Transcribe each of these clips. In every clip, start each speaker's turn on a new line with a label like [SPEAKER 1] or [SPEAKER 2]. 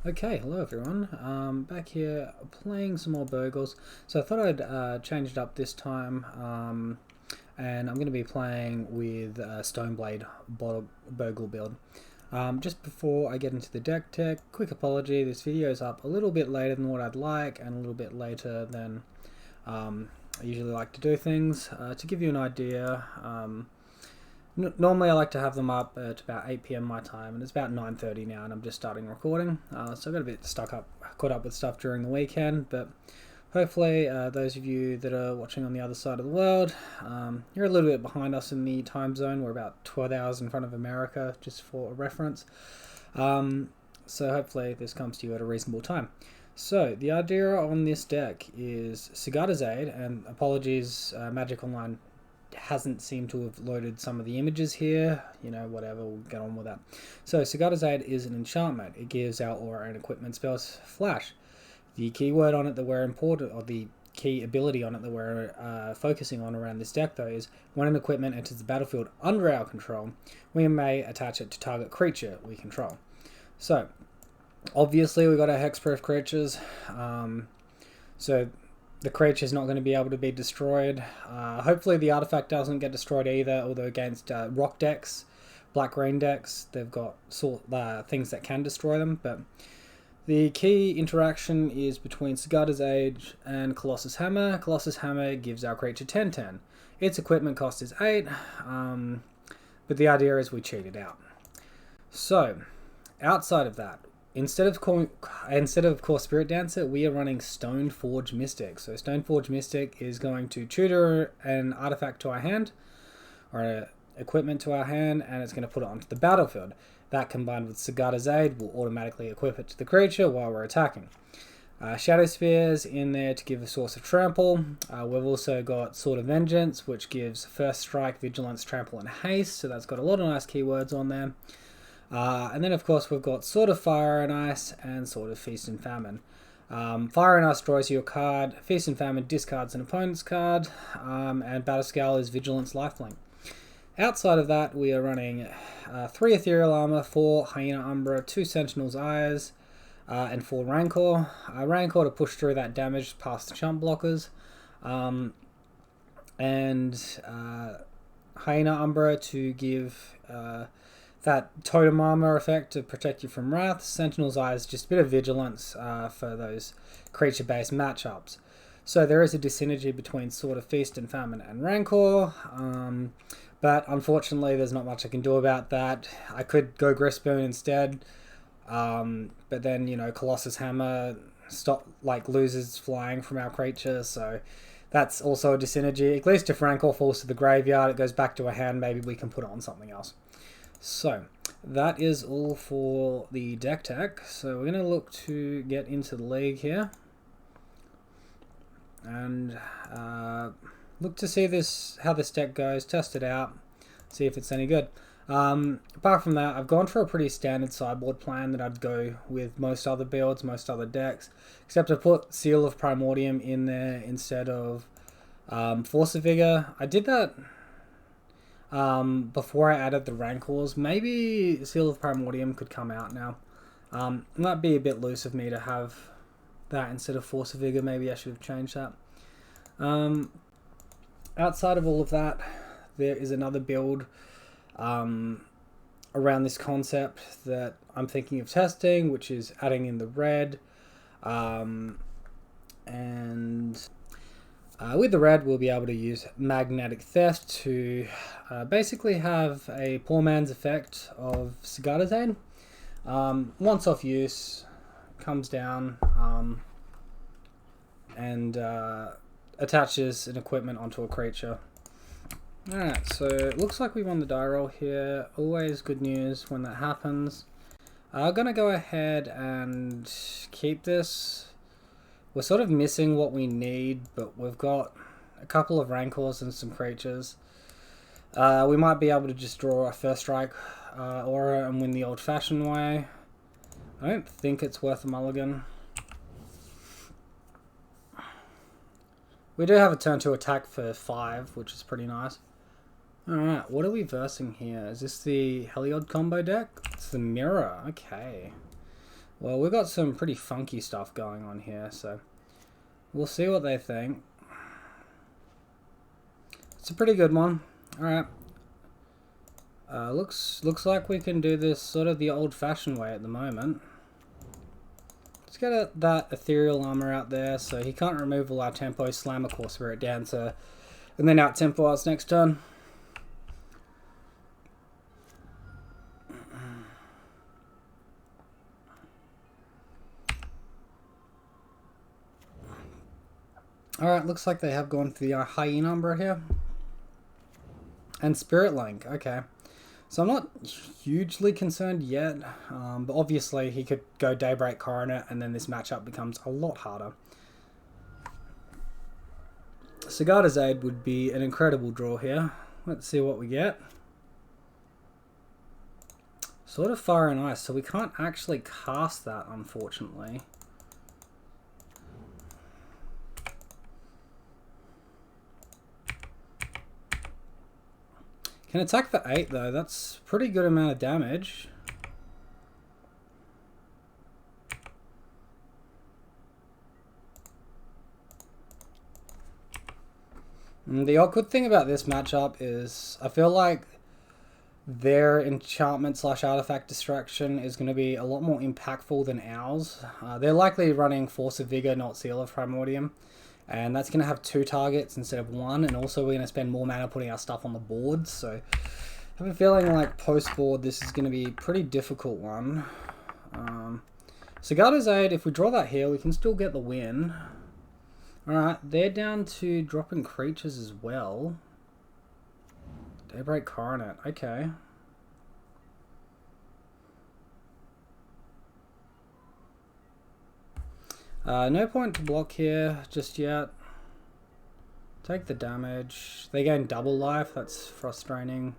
[SPEAKER 1] Okay, hello everyone. Back here playing some more Bogles. So I thought I'd change it up this time, and I'm going to be playing with Stoneblade Bogle build. Just before I get into the deck tech, quick apology, this video is up a little bit later than what I'd like, and a little bit later than I usually like to do things. To give you an idea, normally I like to have them up at about 8 p.m. my time, and it's about 9:30 now, and I'm just starting recording. So I got a bit caught up with stuff during the weekend, but hopefully those of you that are watching on the other side of the world, you're a little bit behind us in the time zone. We're about 12 hours in front of America, just for a reference. So hopefully this comes to you at a reasonable time. So the idea on this deck is Sigarda's Aid, and apologies, Magic Online hasn't seemed to have loaded some of the images here. Whatever, we'll get on with that. So Sigarda's Aid is an enchantment. It gives our aura and equipment spells flash. The keyword on it that we're important, or the key ability on it that we're focusing on around this deck though, is when an equipment enters the battlefield under our control, we may attach it to target creature we control. So obviously we've got our hexproof creatures, so the creature is not going to be able to be destroyed. Hopefully the artifact doesn't get destroyed either, although against rock decks, black-green decks, they've got things that can destroy them. But the key interaction is between Sigarda's Aid and Colossus Hammer. Colossus Hammer gives our creature 10/10. Its equipment cost is 8, but the idea is we cheat it out. So, outside of that, Instead of Core Spirit Dancer, we are running Stoneforge Mystic. So Stoneforge Mystic is going to tutor an artifact to our hand, or an equipment to our hand, and it's going to put it onto the battlefield. That combined with Sigarda's Aid will automatically equip it to the creature while we're attacking. Shadow Spheres in there to give a source of trample. We've also got Sword of Vengeance, which gives First Strike, Vigilance, Trample, and Haste. So that's got a lot of nice keywords on there. And then, of course, we've got Sword of Fire and Ice and Sword of Feast and Famine. Fire and Ice draws you a card. Feast and Famine discards an opponent's card. And Battlescale is Vigilance Lifelink. Outside of that, we are running 3 Ethereal Armor, 4 Hyena Umbra, 2 Sentinel's Eyes, and 4 Rancor. Rancor to push through that damage past the chump blockers. And Hyena Umbra to give that totem armor effect to protect you from wrath. Sentinel's Eyes, just a bit of vigilance for those creature-based matchups. So there is a dyssynergy between Sword of Feast and Famine and Rancor, but unfortunately there's not much I can do about that. I could go Gristboon instead, but then Colossus Hammer loses flying from our creature, so that's also a dyssynergy. At least if Rancor falls to the graveyard, it goes back to a hand. Maybe we can put on something else. So that is all for the deck tech. So we're going to look to get into the league here and look to see how this deck goes, test it out, see if it's any good. Apart from that, I've gone for a pretty standard sideboard plan that I'd go with most other builds, most other decks, except I put Seal of Primordium in there instead of Force of Vigor. I did that before I added the Rancors. Maybe Seal of Primordium could come out now. It might be a bit loose of me to have that instead of Force of Vigor. Maybe I should have changed that. Outside of all of that, there is another build around this concept that I'm thinking of testing, which is adding in the red. With the red, we'll be able to use Magnetic Theft to basically have a poor man's effect of Sigarda's Aid. Once off use, comes down and attaches an equipment onto a creature. Alright, so it looks like we won the die roll here. Always good news when that happens. I'm going to go ahead and keep this. We're sort of missing what we need, but we've got a couple of Rancors and some creatures. We might be able to just draw a First Strike aura and win the old-fashioned way. I don't think it's worth a mulligan. We do have a turn 2 attack for 5, which is pretty nice. Alright, what are we versing here? Is this the Heliod combo deck? It's the Mirror, okay. Well, we've got some pretty funky stuff going on here, so we'll see what they think. It's a pretty good one. Alright. Looks like we can do this sort of the old-fashioned way at the moment. Let's get that ethereal armor out there so he can't remove all our tempo, slam a core spirit down to, and then out tempo us next turn. Alright, looks like they have gone for the hyena umbra here. And Spirit Link, okay. So I'm not hugely concerned yet, but obviously he could go Daybreak Coronet and then this matchup becomes a lot harder. Sigarda's Aid would be an incredible draw here. Let's see what we get. Sort of Fire and Ice, so we can't actually cast that, unfortunately. Can attack for 8 though, that's a pretty good amount of damage. And the awkward thing about this matchup is I feel like their enchantment / artifact distraction is going to be a lot more impactful than ours. They're likely running Force of Vigor, not Seal of Primordium. And that's going to have 2 targets instead of 1. And also we're going to spend more mana putting our stuff on the board. So I have a feeling like post-board this is going to be a pretty difficult one. Sigarda's Aid, if we draw that here, we can still get the win. Alright, they're down to dropping creatures as well. Daybreak Coronet, okay. No point to block here just yet. Take the damage. They gain double life, that's frustrating.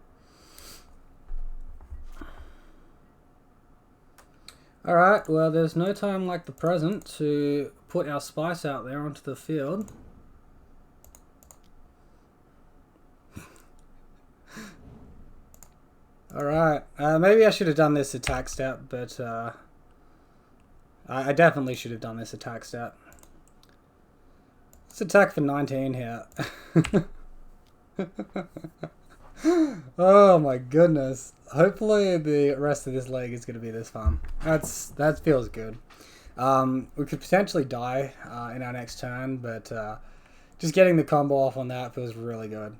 [SPEAKER 1] Alright, well there's no time like the present to put our spice out there onto the field. Alright, maybe I should have done this attack step, but I definitely should have done this attack step. Let's attack for 19 here. Oh my goodness. Hopefully the rest of this leg is going to be this fun. That feels good. We could potentially die in our next turn, but just getting the combo off on that feels really good.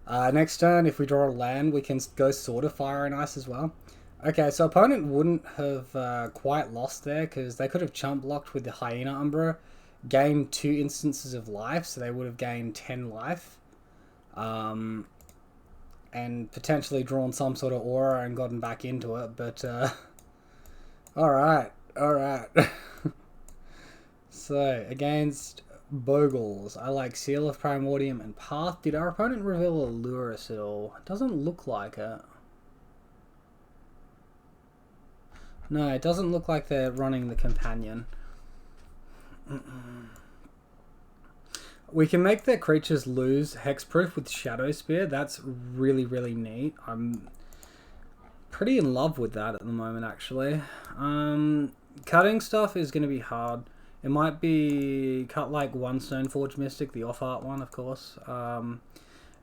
[SPEAKER 1] Next turn, if we draw a land, we can go Sword of Fire and Ice as well. Okay, so opponent wouldn't have quite lost there because they could have chump blocked with the Hyena Umbra, gained 2 instances of life, so they would have gained 10 life. And potentially drawn some sort of aura and gotten back into it, but alright. So, against Bogles, I like Seal of Primordium and Path. Did our opponent reveal a Lurus at all? It doesn't look like it. No, it doesn't look like they're running the Companion. We can make their creatures lose hexproof with Shadow Spear. That's really, really neat. I'm pretty in love with that at the moment, actually. Cutting stuff is going to be hard. It might be cut like one Stoneforge Mystic, the off-art one, of course. And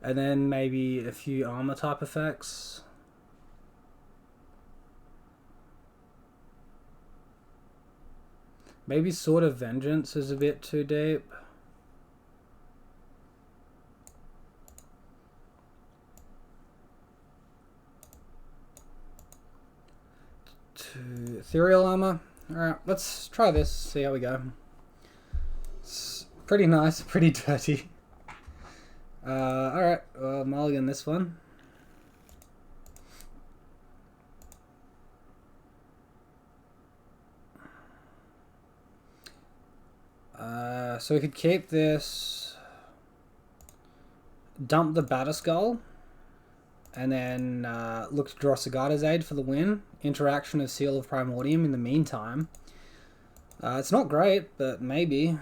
[SPEAKER 1] then maybe a few armor type effects. Maybe Sword of Vengeance is a bit too deep. Ethereal Armor. Alright, let's try this, see how we go. It's pretty nice, pretty dirty. Alright, well, mulligan this one. So we could keep this, dump the Batterskull, and then look to draw Sigarda's Aid for the win. Interaction of Seal of Primordium in the meantime. It's not great, but maybe.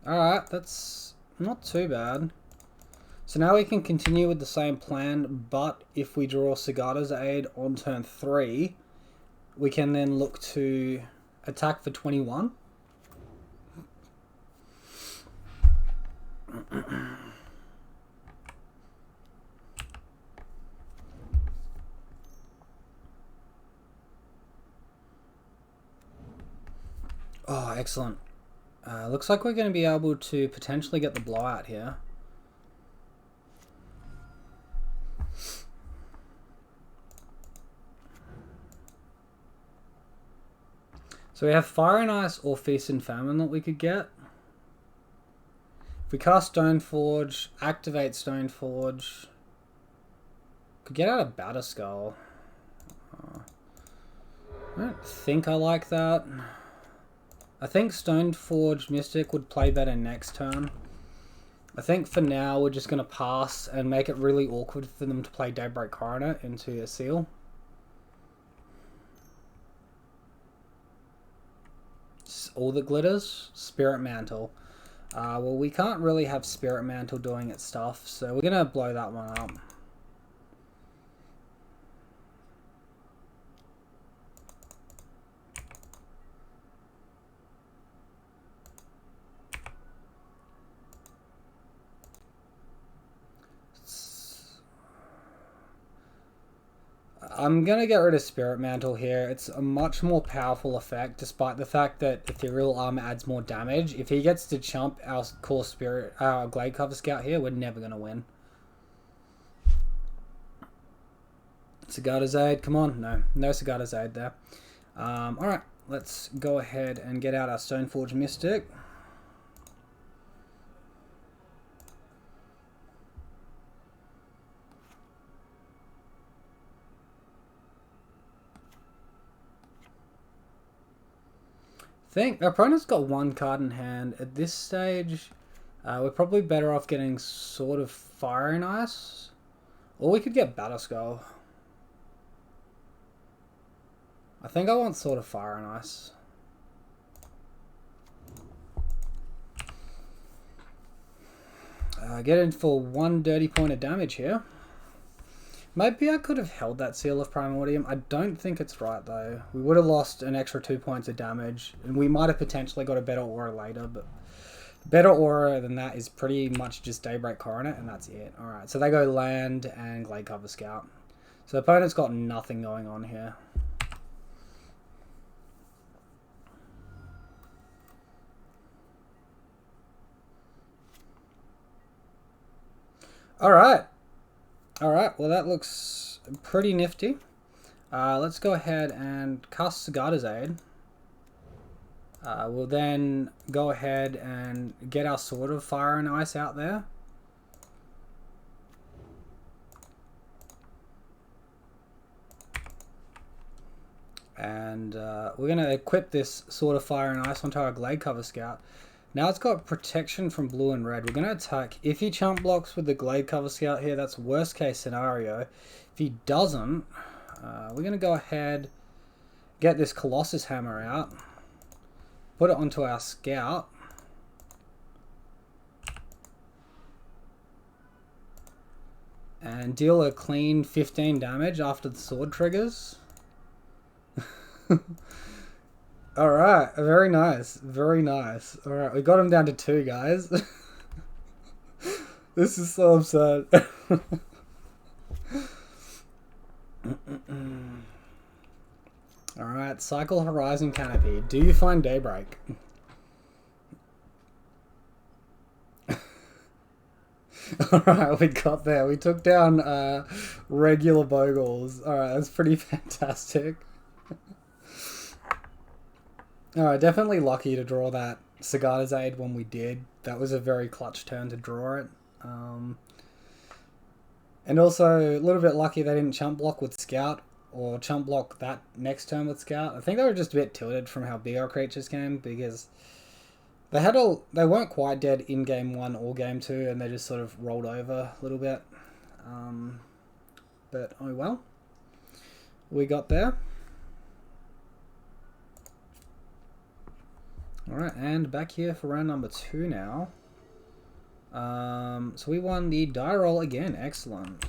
[SPEAKER 1] Alright, that's not too bad. So now we can continue with the same plan, but if we draw Sigarda's Aid on turn 3, we can then look to attack for 21. Oh, excellent. Looks like we're going to be able to potentially get the blowout here. So we have Fire and Ice or Feast and Famine that we could get. If we cast Stoneforge, activate Stoneforge, could get out a Batterskull. I don't think I like that. I think Stoneforge Mystic would play better next turn. I think for now we're just going to pass and make it really awkward for them to play Daybreak Coronet into a seal. All that glitters? Spirit Mantle. Well, we can't really have Spirit Mantle doing its stuff, so we're going to blow that one up. I'm going to get rid of Spirit Mantle here. It's a much more powerful effect, despite the fact that Ethereal Armor adds more damage. If he gets to chump our core Spirit, our Glade Cover Scout here, we're never going to win. Sigarda's Aid, come on. No Sigarda's Aid there. Alright, let's go ahead and get out our Stoneforge Mystic. I think our opponent's got one card in hand. At this stage, we're probably better off getting sort of Fire and Ice. Or we could get Batterskull. I think I want sort of Fire and Ice. Get in for 1 dirty point of damage here. Maybe I could have held that Seal of Primordium. I don't think it's right though. We would have lost an extra 2 points of damage. And we might have potentially got a better aura later, but better aura than that is pretty much just Daybreak Coronet, and that's it. Alright, so they go Land and Glade Cover Scout. So the opponent's got nothing going on here. Alright. Alright, well that looks pretty nifty. Let's go ahead and cast Sigarda's Aid. We'll then go ahead and get our Sword of Fire and Ice out there. And we're going to equip this Sword of Fire and Ice onto our Glade Cover Scout. Now it's got protection from blue and red. We're going to attack. If he chump blocks with the Glade Cover Scout here, that's worst case scenario. If he doesn't, we're going to go ahead, get this Colossus Hammer out, put it onto our Scout, and deal a clean 15 damage after the sword triggers. Alright, very nice, very nice. Alright, we got him down to 2, guys. This is so absurd. Alright, cycle Horizon Canopy. Do you find Daybreak? Alright, we got there. We took down regular Bogles. Alright, that's pretty fantastic. Alright, definitely lucky to draw that Sigarda's Aid when we did. That was a very clutch turn to draw it. And also a little bit lucky they didn't chump block with Scout, or chump block that next turn with Scout. I think they were just a bit tilted from how big our creatures came, because they weren't quite dead in game 1 or game 2, and they just sort of rolled over a little bit. But oh well, we got there. Alright, and back here for round number 2 now. So we won the die roll again. Excellent.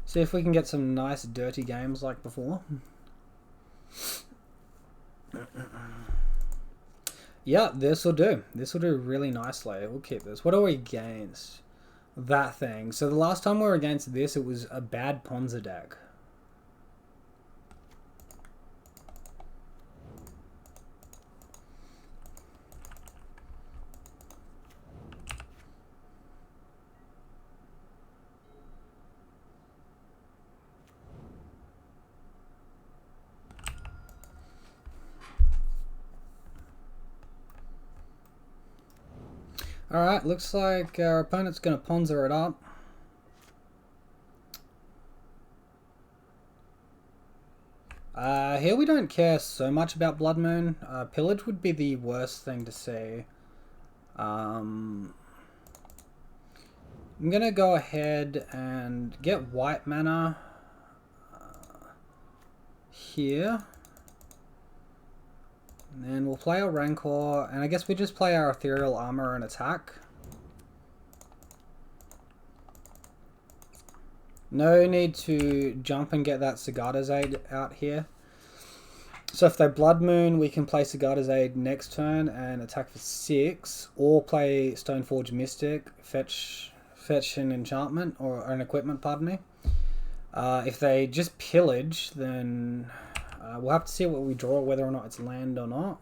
[SPEAKER 1] See if we can get some nice dirty games like before. Yeah, this will do. This will do really nicely. We'll keep this. What are we against? That thing. So the last time we were against this, it was a bad Ponza deck. Alright, looks like our opponent's going to Ponza it up. Here we don't care so much about Blood Moon. Pillage would be the worst thing to see. I'm going to go ahead and get white mana here. And then we'll play our Rancor, and I guess we just play our Ethereal Armor and attack. No need to jump and get that Sigarda's Aid out here. So if they Blood Moon, we can play Sigarda's Aid next turn and attack for 6, or play Stoneforge Mystic, fetch an enchantment, or an equipment, pardon me. If they just pillage, then we'll have to see what we draw, whether or not it's land or not.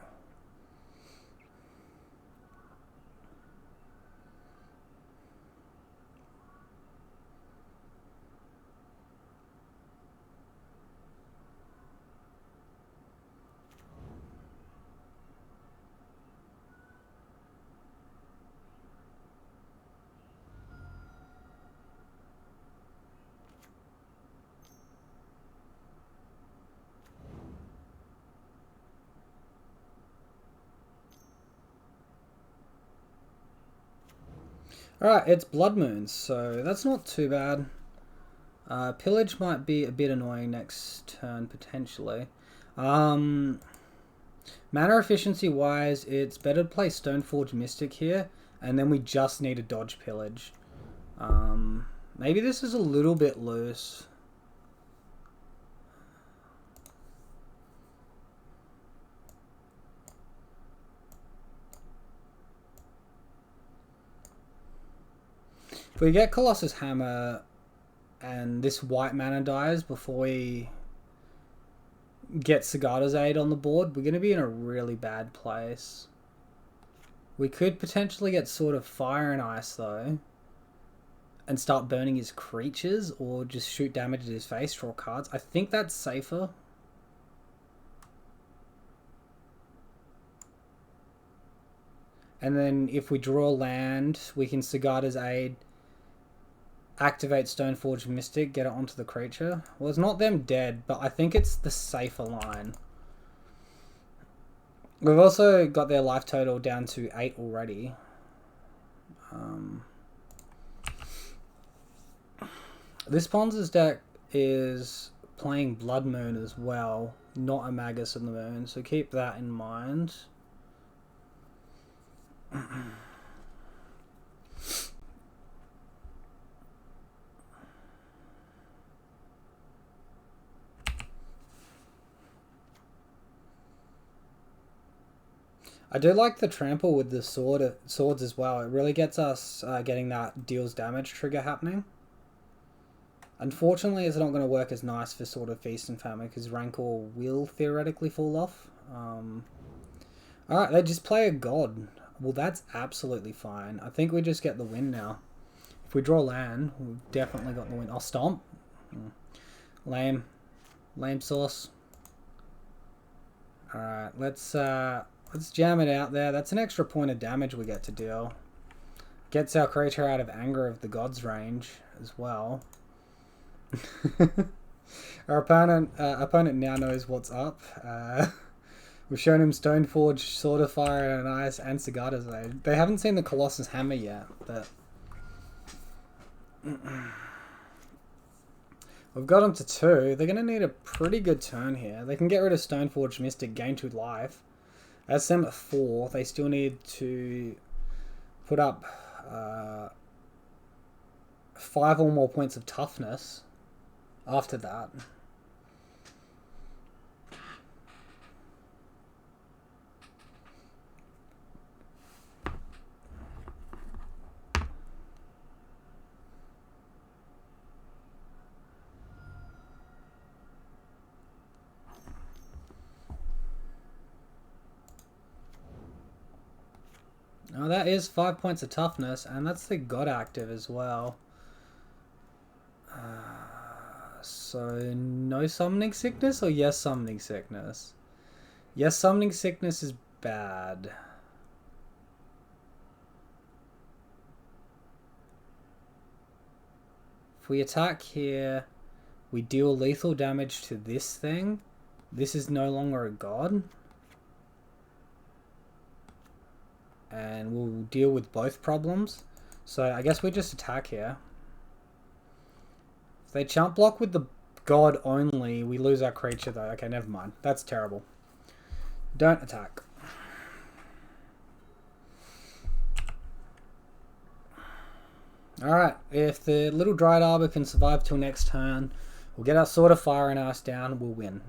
[SPEAKER 1] Alright, it's Blood Moons, so that's not too bad. Pillage might be a bit annoying next turn, potentially. Mana efficiency wise, it's better to play Stoneforge Mystic here, and then we just need to dodge Pillage. Maybe this is a little bit loose. If we get Colossus Hammer and this white mana dies before we get Sigarda's Aid on the board, we're going to be in a really bad place. We could potentially get Sword of Fire and Ice though, and start burning his creatures, or just shoot damage at his face, draw cards. I think that's safer. And then if we draw land, we can Sigarda's Aid, activate Stoneforge Mystic, get it onto the creature. Well, it's not them dead, but I think it's the safer line. We've also got their life total down to 8 already. This Ponza's deck is playing Blood Moon as well, not a Magus of the Moon, so keep that in mind. I do like the trample with the swords as well. It really gets us getting that deals damage trigger happening. Unfortunately, it's not going to work as nice for sort of Feast and Famine, because Rancor will theoretically fall off. Alright, they just play a God. Well, that's absolutely fine. I think we just get the win now. If we draw land, we've definitely got the win. I'll stomp. Lame. Lame sauce. Alright, let's jam it out there. That's an extra point of damage we get to deal. Gets our creature out of Anger of the Gods range as well. Our opponent now knows what's up. We've shown him Stoneforge, Sword of Fire and Ice, and Sigarda's Aid. They haven't seen the Colossus Hammer yet, but we've got them to 2. They're going to need a pretty good turn here. They can get rid of Stoneforge Mystic, gain 2 life. As them at 4, they still need to put up 5 or more points of toughness after that. Oh, that is 5 points of toughness, and that's the God active as well. So, no summoning sickness or yes summoning sickness? Yes summoning sickness is bad. If we attack here, we deal lethal damage to this thing. This is no longer a god. And we'll deal with both problems. So I guess we just attack here. If they chump block with the god only, we lose our creature though. Okay, never mind. That's terrible. Don't attack. Alright, if the little Dried Arbor can survive till next turn, we'll get our Sword of Fire and Ice down, we'll win.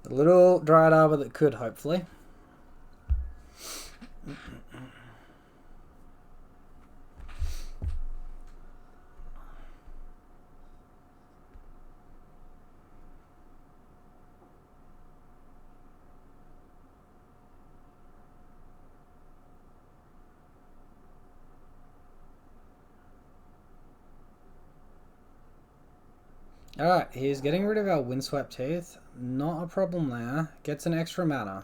[SPEAKER 1] The little Dried Arbor that could, hopefully. Alright, he's getting rid of our Windswept Teeth. Not a problem there. Gets an extra mana.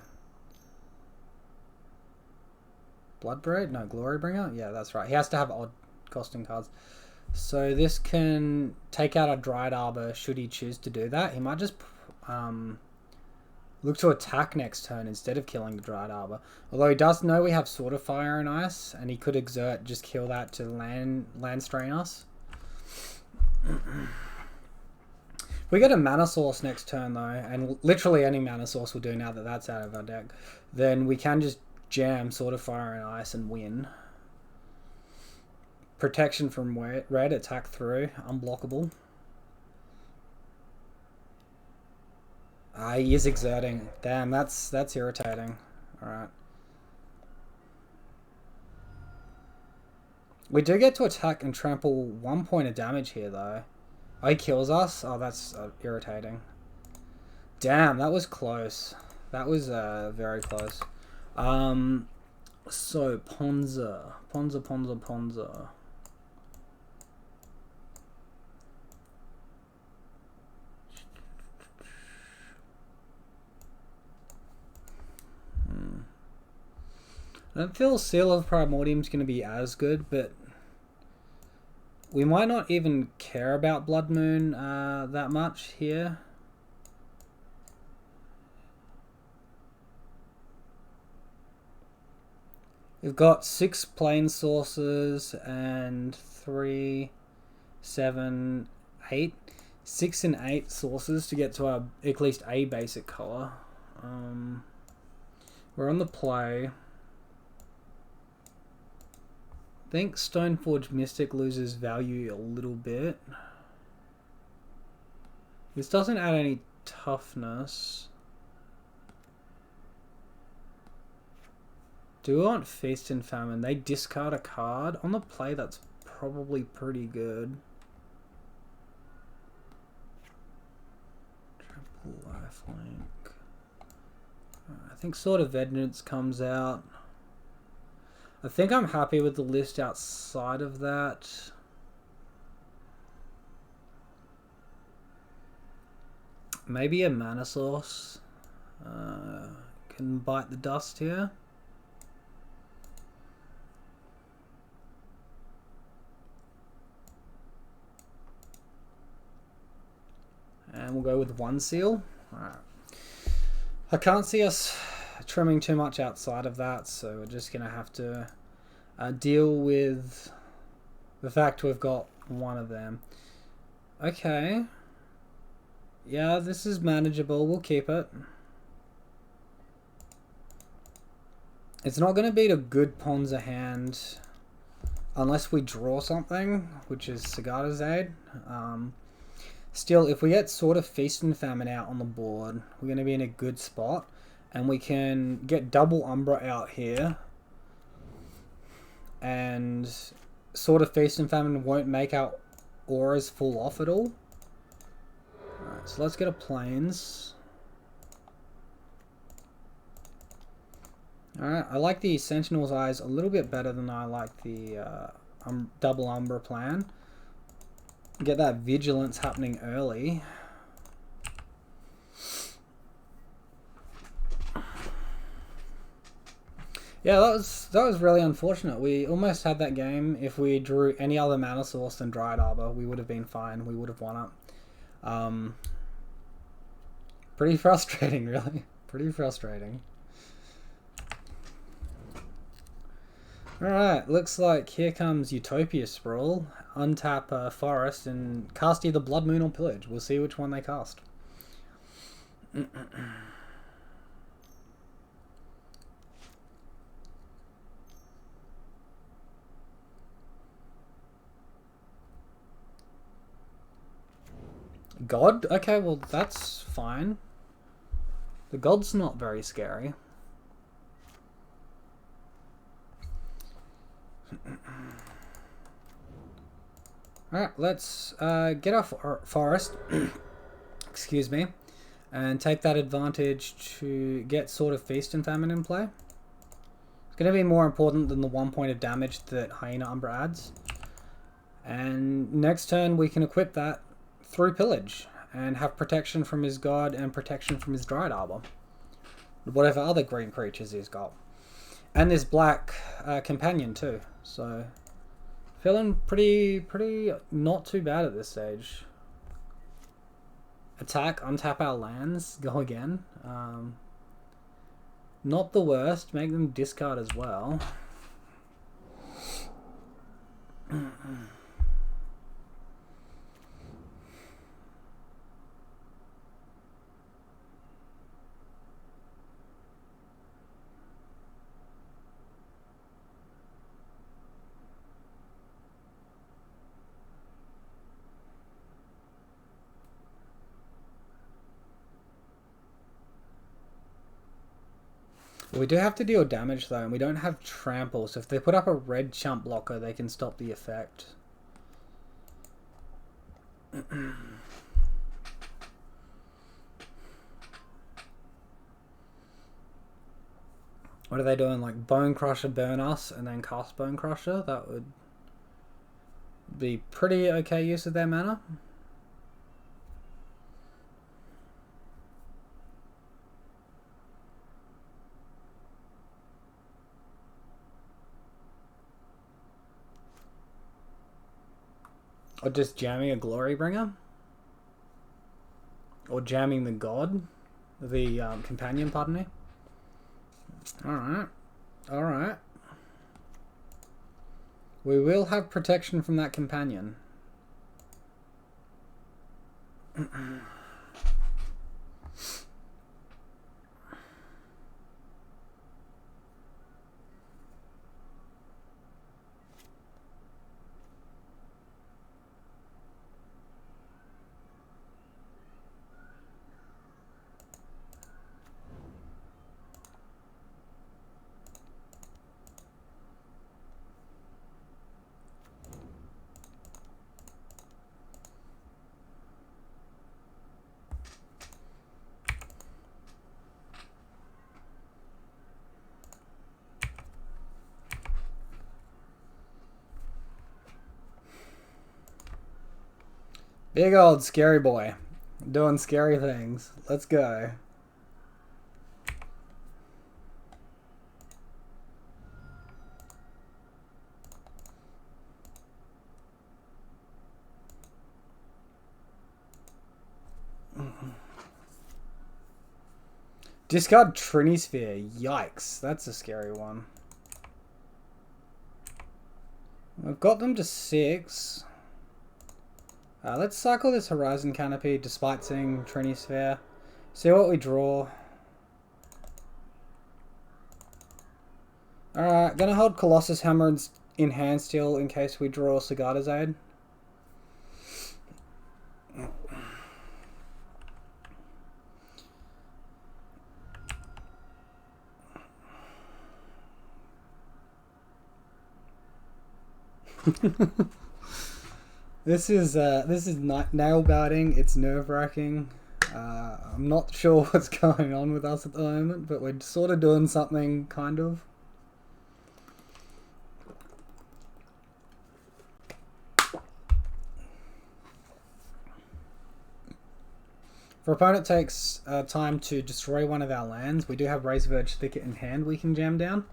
[SPEAKER 1] Bloodbraid? No, Glorybringer? Yeah, that's right. He has to have odd costing cards. So this can take out a Dried Arbor should he choose to do that. He might just look to attack next turn instead of killing the Dried Arbor. Although he does know we have Sword of Fire and Ice, and he could exert, just kill that to land strain us. We get a mana source next turn though, and literally any mana source will do now that that's out of our deck, then we can just jam Sword of Fire and Ice and win. Protection from red, attack through, unblockable. He is exerting. Damn, that's irritating. Alright. We do get to attack and trample 1 point of damage here though. Oh, he kills us? Oh, that's irritating. Damn, that was close. That was very close. So, Ponza. I don't feel Seal of Primordium is going to be as good, but we might not even care about Blood Moon that much here. We've got 6 plane sources and 3, 7, 8. 6 and 8 sources to get to our at least a basic color. We're on the play. I think Stoneforge Mystic loses value a little bit. This doesn't add any toughness. Do we want Feast and Famine? They discard a card. On the play, that's probably pretty good. Triple lifelink. I think Sword of Vengeance comes out. I think I'm happy with the list outside of that. Maybe a mana source can bite the dust here. And we'll go with 1 seal. Alright. I can't see us trimming too much outside of that, so we're just going to have to deal with the fact we've got one of them. Okay. Yeah, this is manageable. We'll keep it. It's not going to beat a good Ponza hand unless we draw something, which is Sigarda's Aid. Still, if we get sort of Feast and Famine out on the board, we're going to be in a good spot. And we can get double Umbra out here. And sort of Feast and Famine won't make our auras fall off at all. Alright, so let's get a Plains. Alright, I like the Sentinel's Eyes a little bit better than I like the double Umbra plan. Get that Vigilance happening early. Yeah, that was really unfortunate. We almost had that game. If we drew any other mana source than Dryad Arbor, we would have been fine. We would have won it. Pretty frustrating, really. Pretty frustrating. Alright, looks like here comes Utopia Sprawl. Untap Forest and cast either Blood Moon or Pillage. We'll see which one they cast. God? Okay, well that's fine. The God's not very scary. Alright, let's get off our forest, excuse me, and take that advantage to get sort of Feast and Famine in play. It's going to be more important than the 1 point of damage that Hyena Umbra adds. And next turn we can equip that through Pillage and have protection from his God and protection from his Dryad Arbor. Whatever other green creatures he's got. And this black companion too, so feeling pretty not too bad at this stage. Attack, untap our lands, go again. Not the worst, make them discard as well. We do have to deal damage though, and we don't have trample, so if they put up a red chump blocker, they can stop the effect. What are they doing? Like Bone Crusher burn us and then cast Bone Crusher? That would be pretty okay use of their mana. Or just jamming a Glorybringer? Or jamming the God? The companion, pardon me. Alright. Alright. We will have protection from that companion. Big old scary boy. Doing scary things. Let's go. Discard Trinisphere. Yikes. That's a scary one. We've got them to 6. Let's cycle this Horizon Canopy despite seeing Trinisphere. See what we draw. Alright, gonna hold Colossus Hammer in hand still in case we draw Sigarda's Aid. This is nail biting. It's nerve wracking. I'm not sure what's going on with us at the moment, but we're sort of doing something, kind of. If our opponent takes time to destroy one of our lands, we do have Razorverge Thicket in hand we can jam down.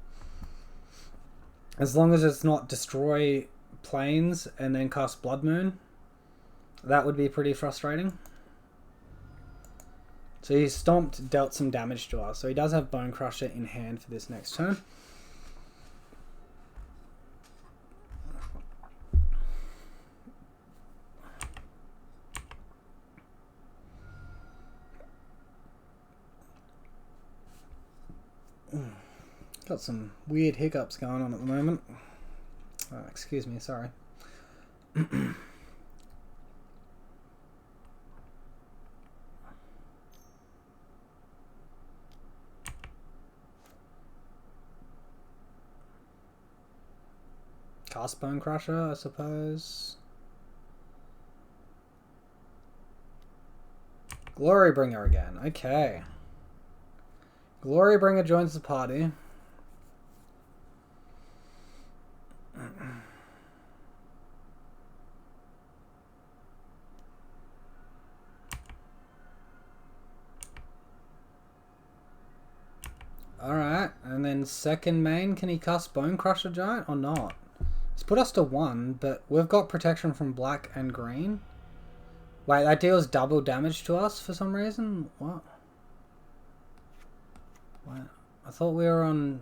[SPEAKER 1] As long as it's not destroy planes and then cast Blood Moon, that would be pretty frustrating. So he stomped, dealt some damage to us. So he does have Bone Crusher in hand for this next turn. Got some weird hiccups going on at the moment. Excuse me, sorry. Cast Bone Crusher, I suppose. Glorybringer again, okay. Glorybringer joins the party. Alright, and then second main, can he cast Bone Crusher Giant or not? It's put us to 1, but we've got protection from black and green. Wait, that deals double damage to us for some reason? What? What? I thought we were on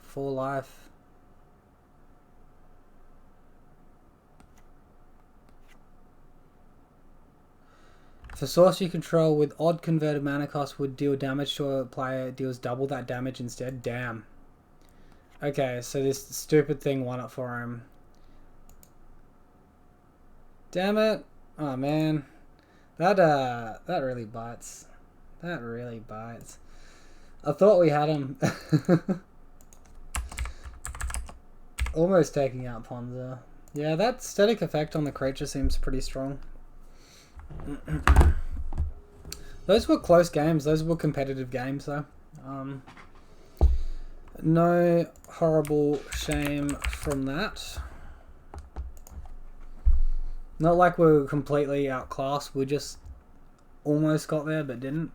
[SPEAKER 1] 4 life. For source you control with odd converted mana cost would deal damage to a player, it deals double that damage instead. Damn. Okay, so this stupid thing won it for him. Damn it. Oh man. That really bites. That really bites. I thought we had him. Almost taking out Ponza. Yeah, that static effect on the creature seems pretty strong. Those were close games. Those were competitive games, though. No horrible shame from that. Not like we were completely outclassed. We just almost got there, but didn't.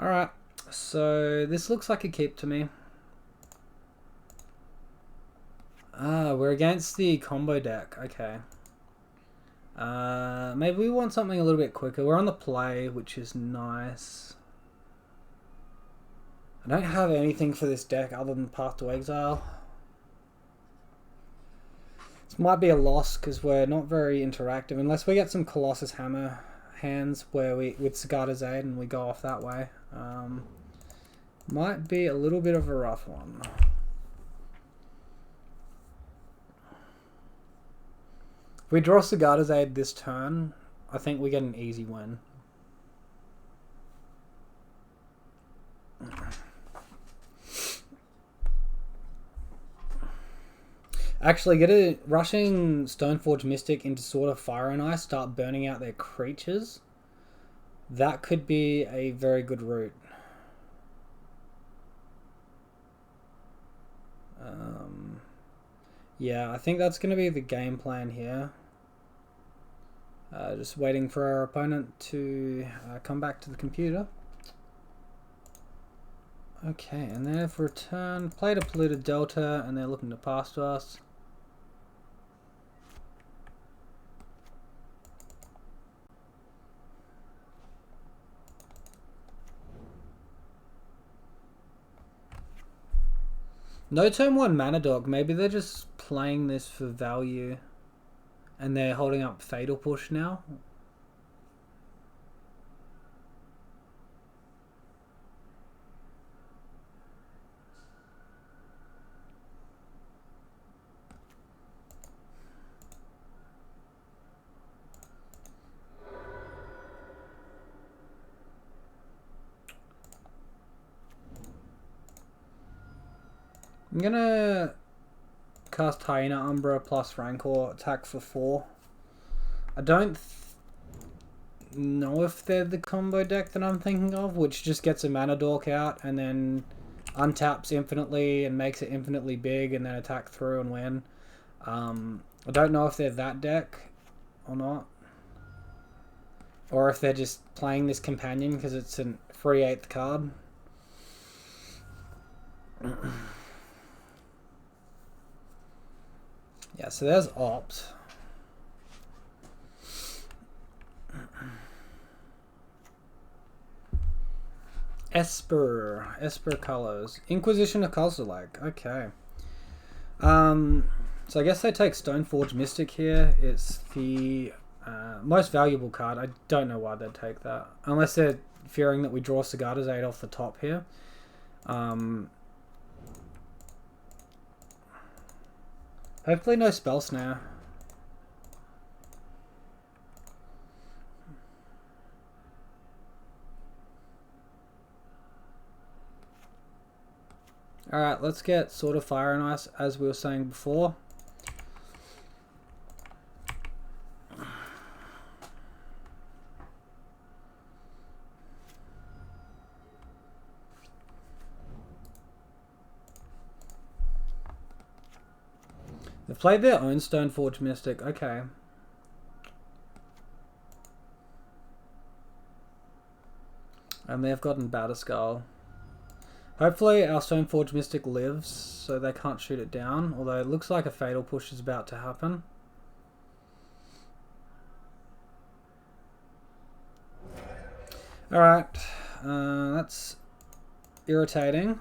[SPEAKER 1] Alright, so this looks like a keep to me. We're against the combo deck. Okay. Maybe we want something a little bit quicker. We're on the play, which is nice. I don't have anything for this deck other than Path to Exile. This might be a loss because we're not very interactive unless we get some Colossus Hammer hands where we with Sigarda's Aid and we go off that way. Might be a little bit of a rough one. If we draw Sigarda's Aid this turn, I think we get an easy win. Actually, get a rushing Stoneforge Mystic into Sword of Fire and Ice, start burning out their creatures. That could be a very good route. Yeah, I think that's going to be the game plan here. Just waiting for our opponent to come back to the computer. Okay, and they've returned, played a Polluted Delta, and they're looking to pass to us. No turn 1 Mana Dog, maybe they're just playing this for value and they're holding up Fatal Push now. I'm gonna cast Hyena Umbra plus Rancor, attack for 4. I don't know if they're the combo deck that I'm thinking of, which just gets a mana dork out and then untaps infinitely and makes it infinitely big and then attack through and win. I don't know if they're that deck or not. Or if they're just playing this companion because it's a free 8th card. Yeah, so there's Opt. Esper colors. Inquisition of Kozilek. Okay. So I guess they take Stoneforge Mystic here. It's the most valuable card. I don't know why they'd take that. Unless they're fearing that we draw Sigarda's 8 off the top here. Hopefully no Spell Snare. Alright, let's get Sword of Fire and Ice, as we were saying before. They've played their own Stoneforge Mystic, okay. And they've gotten Batterskull. Hopefully our Stoneforge Mystic lives, so they can't shoot it down, although it looks like a Fatal Push is about to happen. Alright, that's irritating.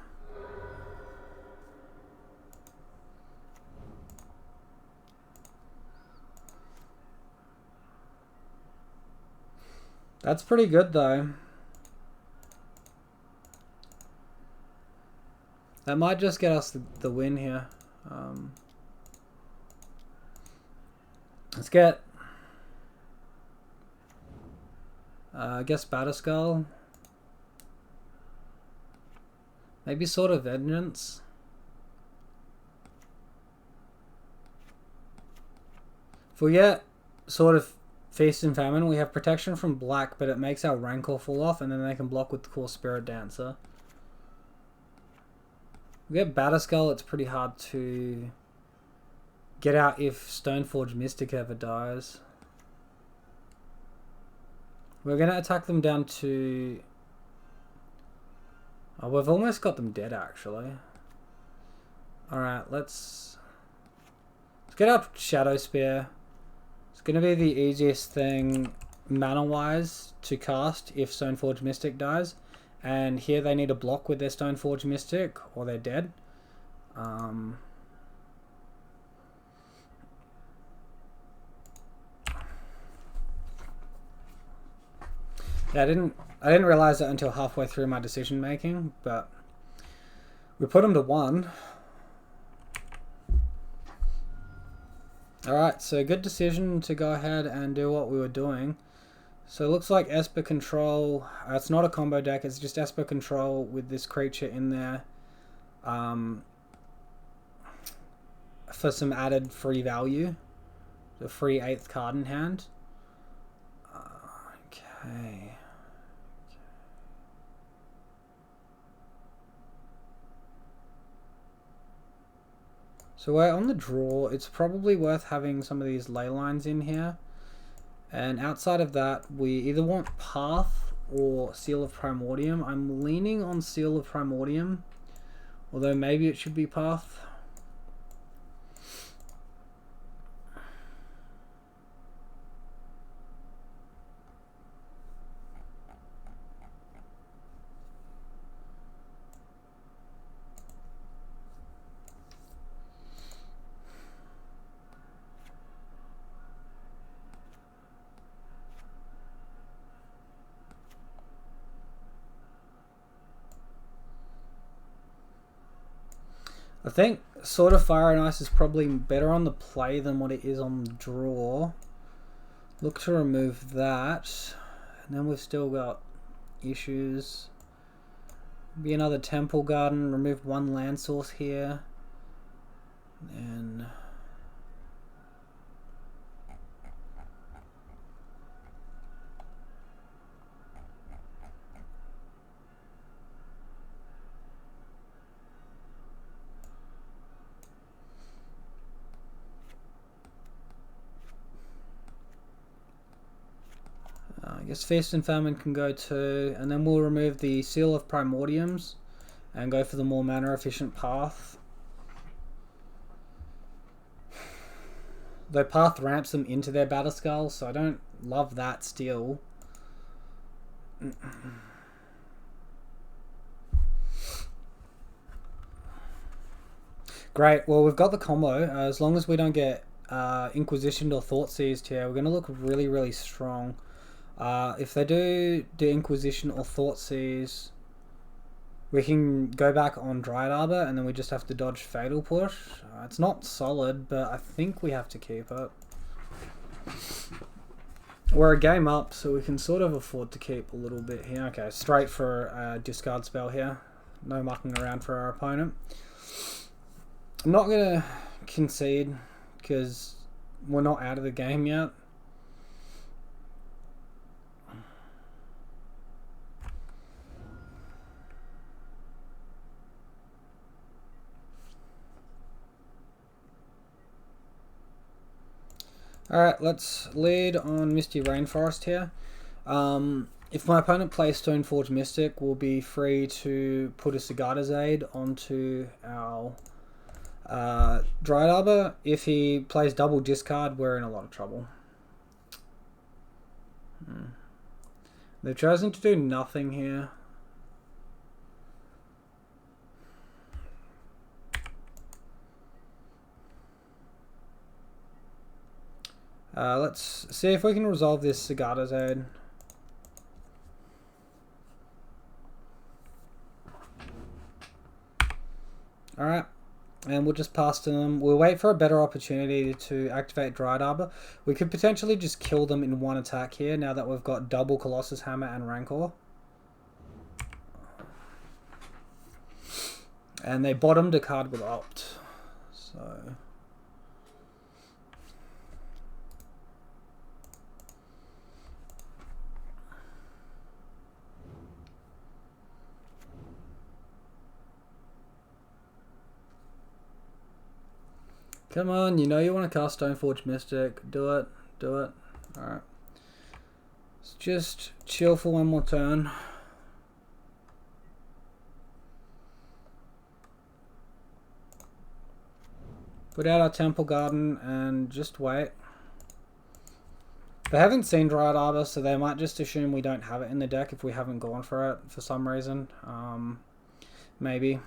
[SPEAKER 1] That's pretty good though. That might just get us the win here. Let's get, I guess, Batterskull. Maybe Sword of Vengeance. If we get Sword of Feast and Famine, we have protection from black, but it makes our Rancor fall off, and then they can block with the cool Spirit Dancer. We get Batterskull, it's pretty hard to get out if Stoneforge Mystic ever dies. We're going to attack them down to... Oh, we've almost got them dead, actually. Alright, let's get our Shadow Spear. It's going to be the easiest thing mana-wise to cast if Stoneforge Mystic dies. And here they need a block with their Stoneforge Mystic, or they're dead. Yeah, I didn't realize that until halfway through my decision making, but we put them to 1. Alright, so good decision to go ahead and do what we were doing. So it looks like Esper Control, it's not a combo deck, it's just Esper Control with this creature in there for some added free value. The free 8th card in hand. Okay. So we're on the draw. It's probably worth having some of these ley lines in here. And outside of that, we either want Path or Seal of Primordium. I'm leaning on Seal of Primordium, although maybe it should be Path. I think Sword of Fire and Ice is probably better on the play than what it is on the draw. Look to remove that. And then we've still got issues. Be another Temple Garden, remove 1 land source here. And I guess Feast and Famine can go too, and then we'll remove the Seal of Primordiums and go for the more mana efficient Path. Though Path ramps them into their Battle Skull, so I don't love that still. Great, well we've got the combo. As long as we don't get Inquisitioned or Thought Seized here, we're going to look really, really strong. If they do Inquisition or Thought Seize, we can go back on Dryad Arbor and then we just have to dodge Fatal Push. It's not solid, but I think we have to keep it. We're a game up, so we can sort of afford to keep a little bit here. Okay, straight for a discard spell here. No mucking around for our opponent. I'm not going to concede because we're not out of the game yet. Alright, let's lead on Misty Rainforest here. If my opponent plays Stoneforge Mystic, we'll be free to put a Sigarda's Aid onto our Dryad Arbor. If he plays double discard, we're in a lot of trouble. They've chosen to do nothing here. Let's see if we can resolve this Sigarda's Aid. Alright, and we'll just pass to them. We'll wait for a better opportunity to activate Dryad Arbor. We could potentially just kill them in one attack here now that we've got double Colossus Hammer and Rancor. And they bottomed a card with Opt. So... Come on, you know you want to cast Stoneforge Mystic. Do it. Do it. Alright. Let's just chill for one more turn. Put out our Temple Garden and just wait. They haven't seen Dryad Arbor, so they might just assume we don't have it in the deck if we haven't gone for it for some reason. Maybe.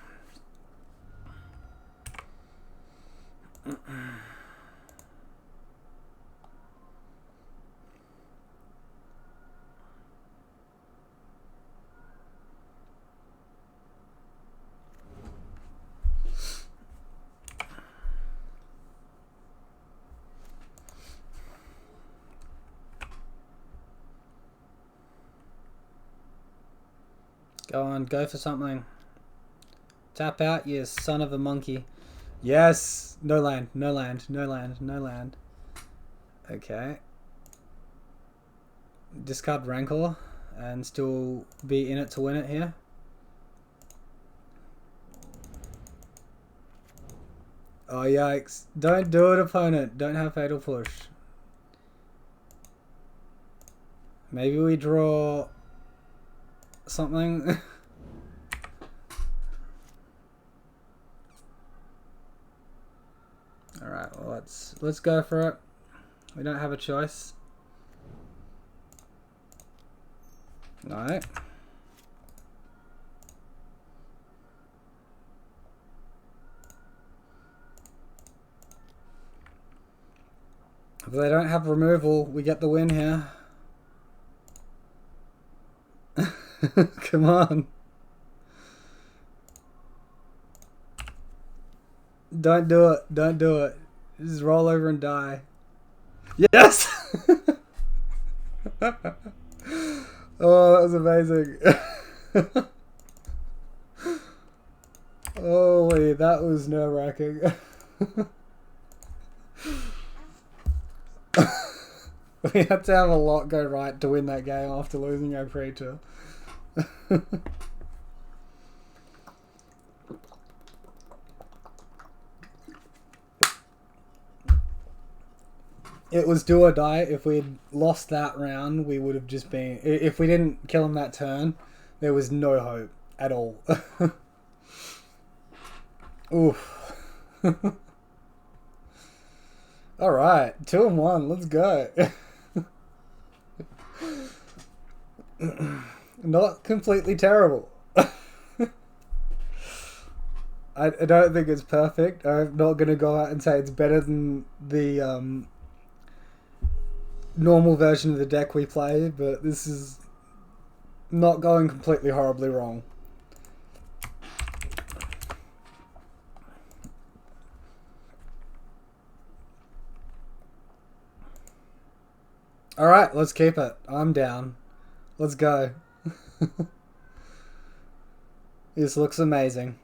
[SPEAKER 1] Go on, go for something. Tap out, you son of a monkey. Yes! No land, no land, no land, no land. Okay. Discard Rancor and still be in it to win it here. Oh yikes. Don't do it, opponent. Don't have Fatal Push. Maybe we draw something. Alright, well let's go for it. We don't have a choice. No. If they don't have removal, we get the win here. Come on. Don't do it. Don't do it. Just roll over and die. Yes! Oh, that was amazing. Holy, that was nerve-wracking. We had to have a lot go right to win that game after losing our creature. It was do or die. If we'd lost that round, we would have just been... If we didn't kill him that turn, there was no hope at all. Oof. Alright, 2-1, let's go. Not completely terrible. I don't think it's perfect. I'm not going to go out and say it's better than the normal version of the deck we play, but this is not going completely horribly wrong. Alright, let's keep it. I'm down. Let's go. This looks amazing.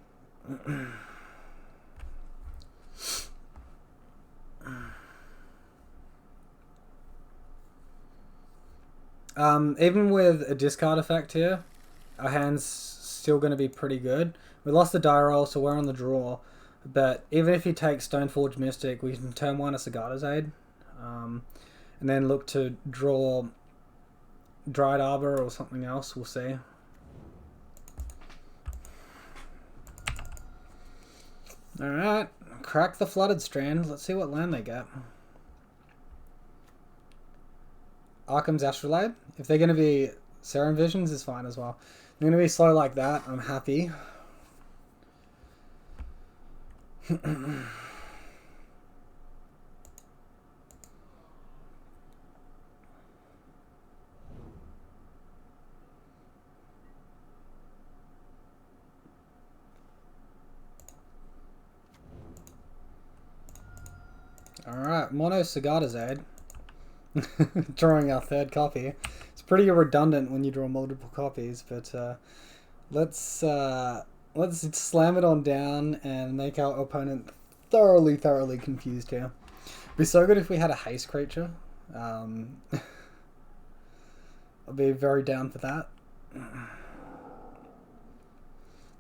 [SPEAKER 1] Even with a discard effect here, our hand's still going to be pretty good. We lost the die roll, so we're on the draw. But even if you take Stoneforge Mystic, we can turn one a Sigarda's Aid. And then look to draw Dried Arbor or something else, we'll see. Alright, crack the Flooded Strand. Let's see what land they get. Arkham's Astrolabe. If they're going to be Serum Visions, is fine as well. They're going to be slow like that. I'm happy. Alright, Mono Sigarda's Aid. Drawing our third copy. It's pretty redundant when you draw multiple copies, but let's slam it on down and make our opponent thoroughly confused here. It'd be so good if we had a haste creature. I'll be very down for that.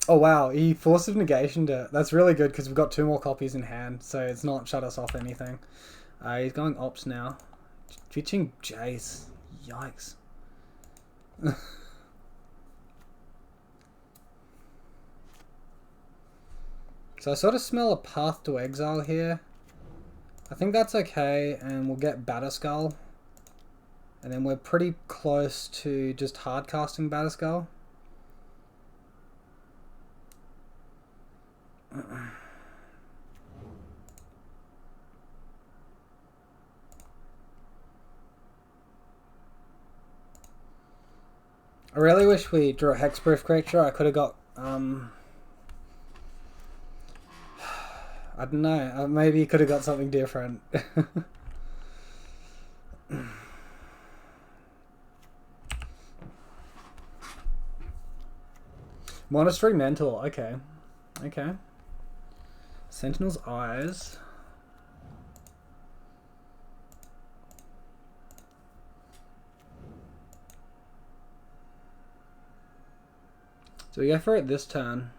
[SPEAKER 1] Oh wow, he Force of Negation to... That's really good because we've got 2 more copies in hand, so it's not shut us off anything. He's going Ops now. Twitching Jace. Yikes. So I sort of smell a Path to Exile here. I think that's okay, and we'll get Batterskull. And then we're pretty close to just hard casting Batterskull. I really wish we drew a hexproof creature. I could have got I don't know, maybe could have got something different. Monastery Mentor, okay. Okay. Sentinel's Eyes. So we go for it this turn.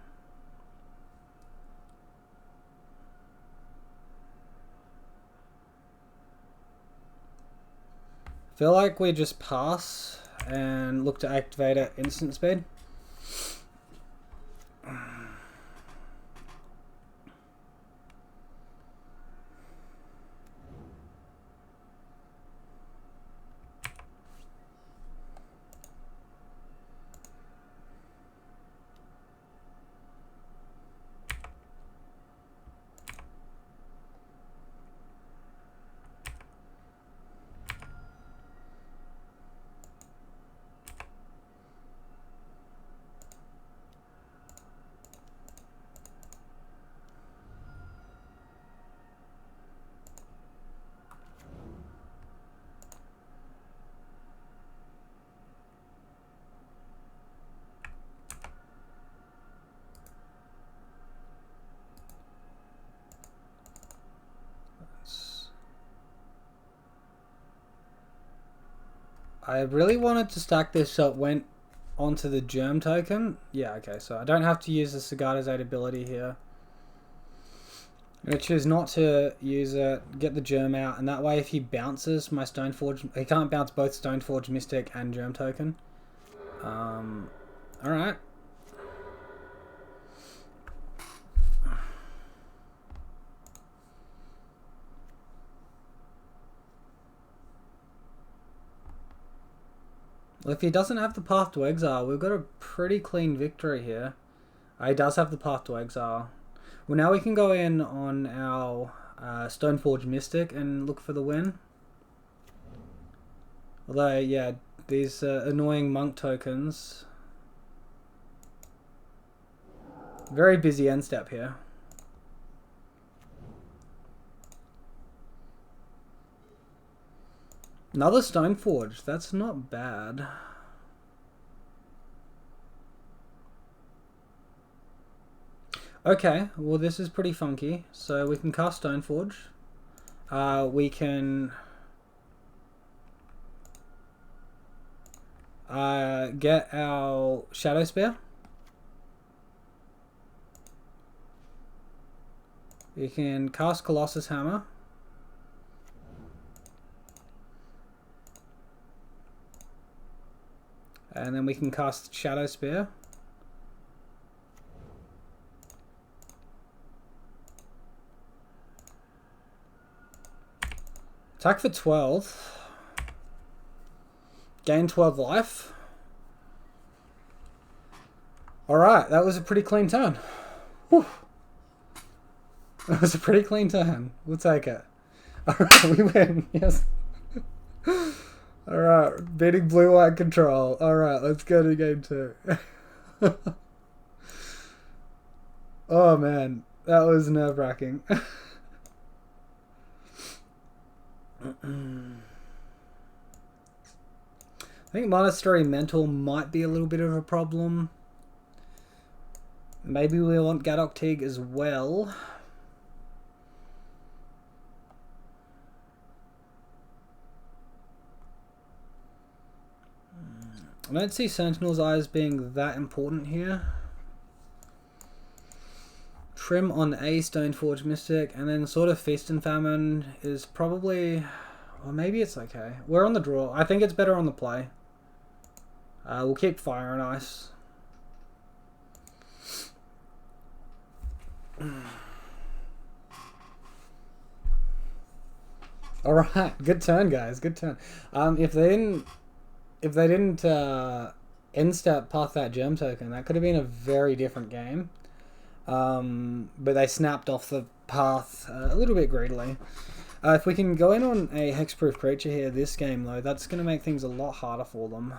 [SPEAKER 1] Feel like we just pass and look to activate it instant speed. I really wanted to stack this so it went onto the germ token. Yeah, okay, so I don't have to use the Sigarda's aid ability here. I'm going to choose not to use it, get the germ out, and that way if he bounces my Stoneforge, he can't bounce both Stoneforge Mystic and germ token. Alright. Well, if he doesn't have the Path to Exile, we've got a pretty clean victory here. He does have the Path to Exile. Well, now we can go in on our Stoneforge Mystic and look for the win. Although, yeah, these annoying monk tokens. Very busy end step here. Another Stoneforge, that's not bad. Okay, well this is pretty funky. So we can cast Stoneforge. We can get our Shadow Spear. We can cast Colossus Hammer. And then we can cast Shadow Spear. Attack for 12. Gain 12 life. Alright, that was a pretty clean turn. Whew. That was a pretty clean turn. We'll take it. Alright, we win. Yes. Alright, beating blue-white control. Alright, let's go to game 2. Oh man, that was nerve-wracking. I think Monastery Mental might be a little bit of a problem. Maybe we want Gadok Teague as well. I don't see Sentinel's Eyes being that important here. Trim on a Stoneforge Mystic, and then sort of Feast and Famine is probably... Well, maybe it's okay. We're on the draw. I think it's better on the play. We'll keep Fire and Ice. Alright, good turn, guys. Good turn. If they didn't end step path that germ token, that could have been a very different game. But they snapped off the path a little bit greedily. If we can go in on a hexproof creature here this game, though, that's going to make things a lot harder for them.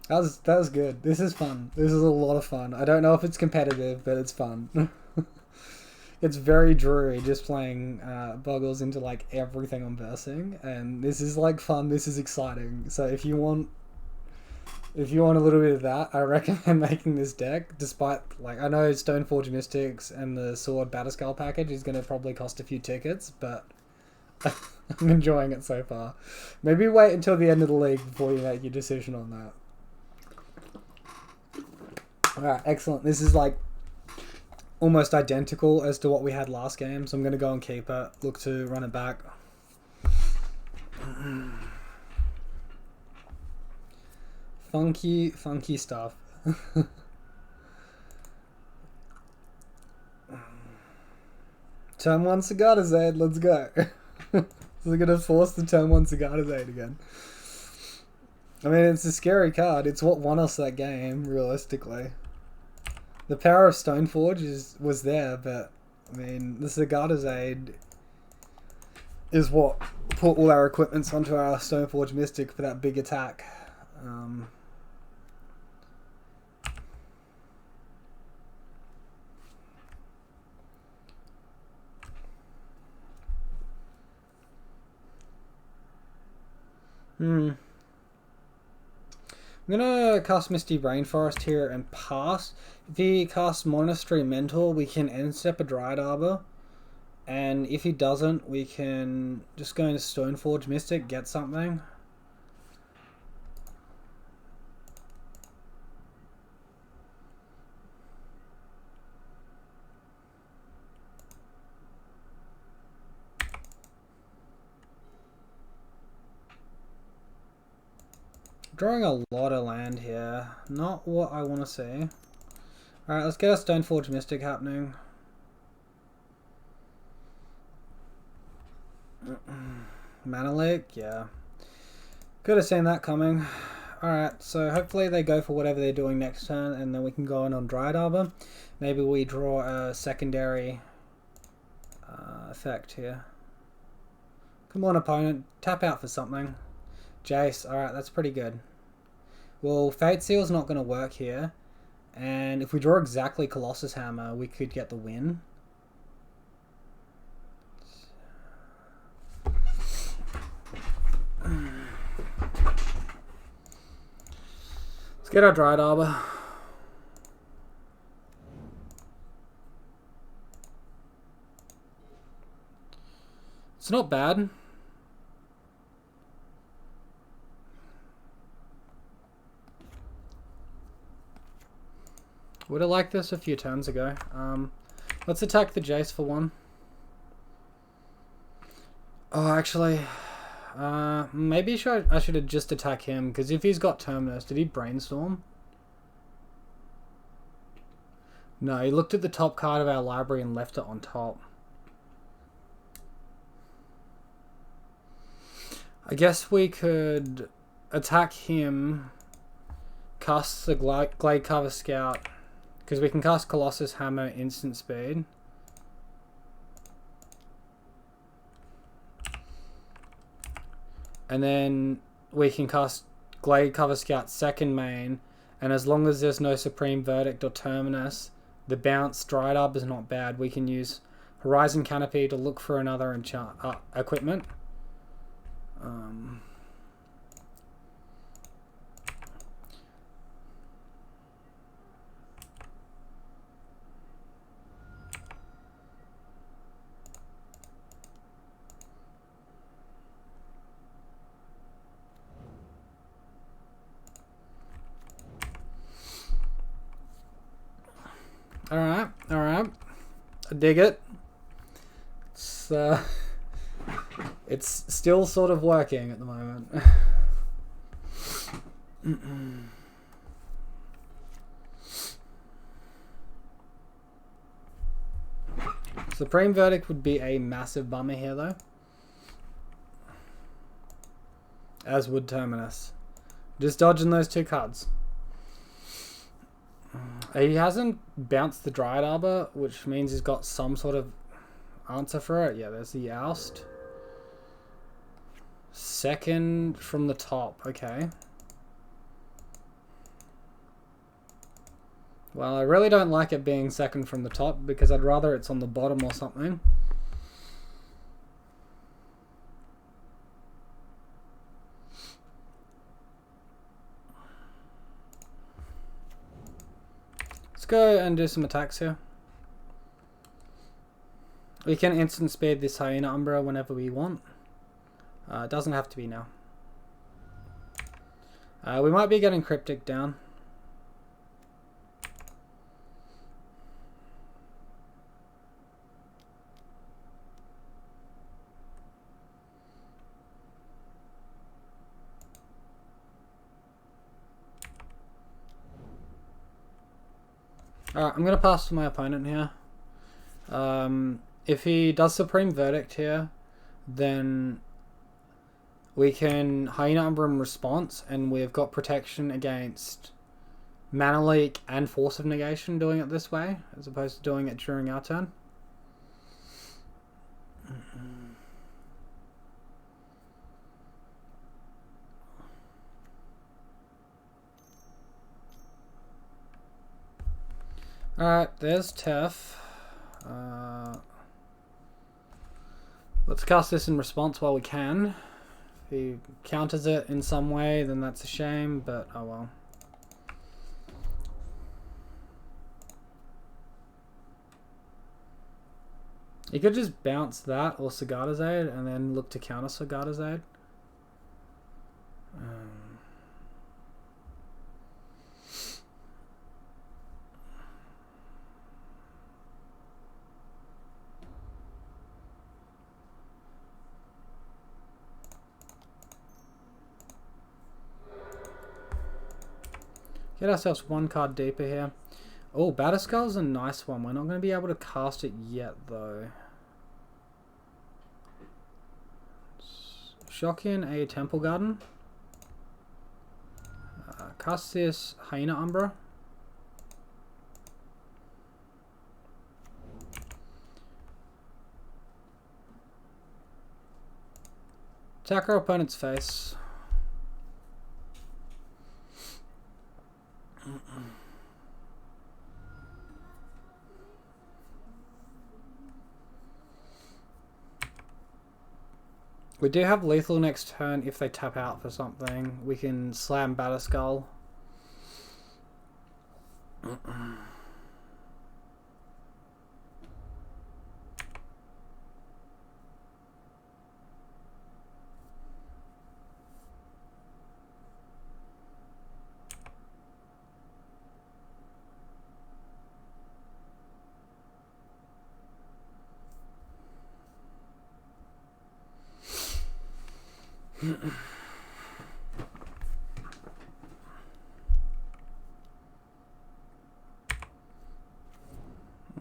[SPEAKER 1] That was good. This is fun. This is a lot of fun. I don't know if it's competitive, but it's fun. It's very dreary just playing Bogles into like everything I'm versing, and this is like fun. This is exciting. So if you want a little bit of that, I recommend making this deck. Despite, like, I know Stoneforge Mystics and the Sword Batterskull package is going to probably cost a few tickets, but I'm enjoying it so far. Maybe wait until the end of the league before you make your decision on that. Alright, excellent. This is like almost identical as to what we had last game, so I'm going to go and keep it. Look to run it back. Funky stuff. Turn 1 Sigarda's Aid, let's go. So we're going to force the turn 1 Sigarda's Aid again. I mean, it's a scary card. It's what won us that game, realistically. The power of Stoneforge was there, but I mean, the Sigarda's Aid is what put all our equipments onto our Stoneforge Mystic for that big attack. I'm gonna cast Misty Rainforest here and pass. If he casts Monastery Mental, we can end step a Dryad Arbor. And if he doesn't, we can just go into Stoneforge Mystic, get something. Drawing a lot of land here. Not what I want to see. Alright, let's get a Stoneforge Mystic happening. Mana Leak, yeah. Could have seen that coming. Alright, so hopefully they go for whatever they're doing next turn, and then we can go in on Dryad Arbor. Maybe we draw a secondary effect here. Come on, opponent. Tap out for something. Jace, alright, that's pretty good. Well, Fate Seal's not going to work here. And if we draw exactly Colossus Hammer, we could get the win. Let's get our Dryad Arbor. It's not bad. Would have liked this a few turns ago. Let's attack the Jace for one. Oh, actually, maybe I should have just attacked him, because if he's got Terminus, did he Brainstorm? No, he looked at the top card of our library and left it on top. I guess we could attack him, cast the Glade Cover Scout, because we can cast Colossus Hammer instant speed. And then we can cast Glade Cover Scout second main, and as long as there's no Supreme Verdict or Terminus, the bounce Dryad Arbor is not bad. We can use Horizon Canopy to look for another equipment. Alright. I dig it. It's still sort of working at the moment. Supreme Verdict would be a massive bummer here, though. As would Terminus. Just dodging those two cards. He hasn't bounced the Dryad Arbor, which means he's got some sort of answer for it. Yeah, there's the Oust. Second from the top, okay. Well, I really don't like it being second from the top, because I'd rather it's on the bottom or something. Let's go and do some attacks here. We can instant speed this Hyena Umbra whenever we want. It doesn't have to be now. We might be getting Cryptic down. Alright, I'm going to pass to my opponent here. If he does Supreme Verdict here, then we can Hyena Umbra in response, and we've got protection against Mana Leak and Force of Negation doing it this way, as opposed to doing it during our turn. Alright, there's Tef. Let's cast this in response while we can. If he counters it in some way, then that's a shame, but oh well. You could just bounce that or Sigarda's Aid and then look to counter Sigarda's Aid. Get ourselves one card deeper here. Oh, Batterskull's a nice one. We're not going to be able to cast it yet, though. Shock in a Temple Garden. Cast this Hyena Umbra. Attack our opponent's face. We do have lethal next turn if they tap out for something. We can slam Batterskull.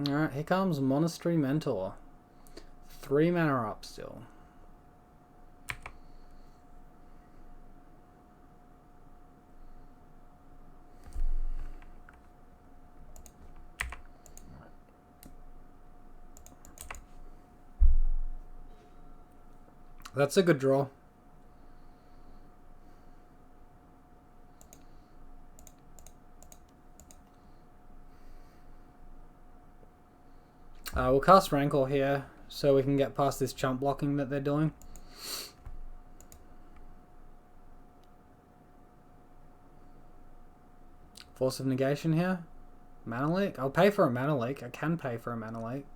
[SPEAKER 1] Alright, here comes Monastery Mentor. 3 mana up still. That's a good draw. We'll cast Rancor here so we can get past this chump blocking that they're doing. Force of Negation here. Mana Leak. I'll pay for a Mana Leak. I can pay for a Mana Leak.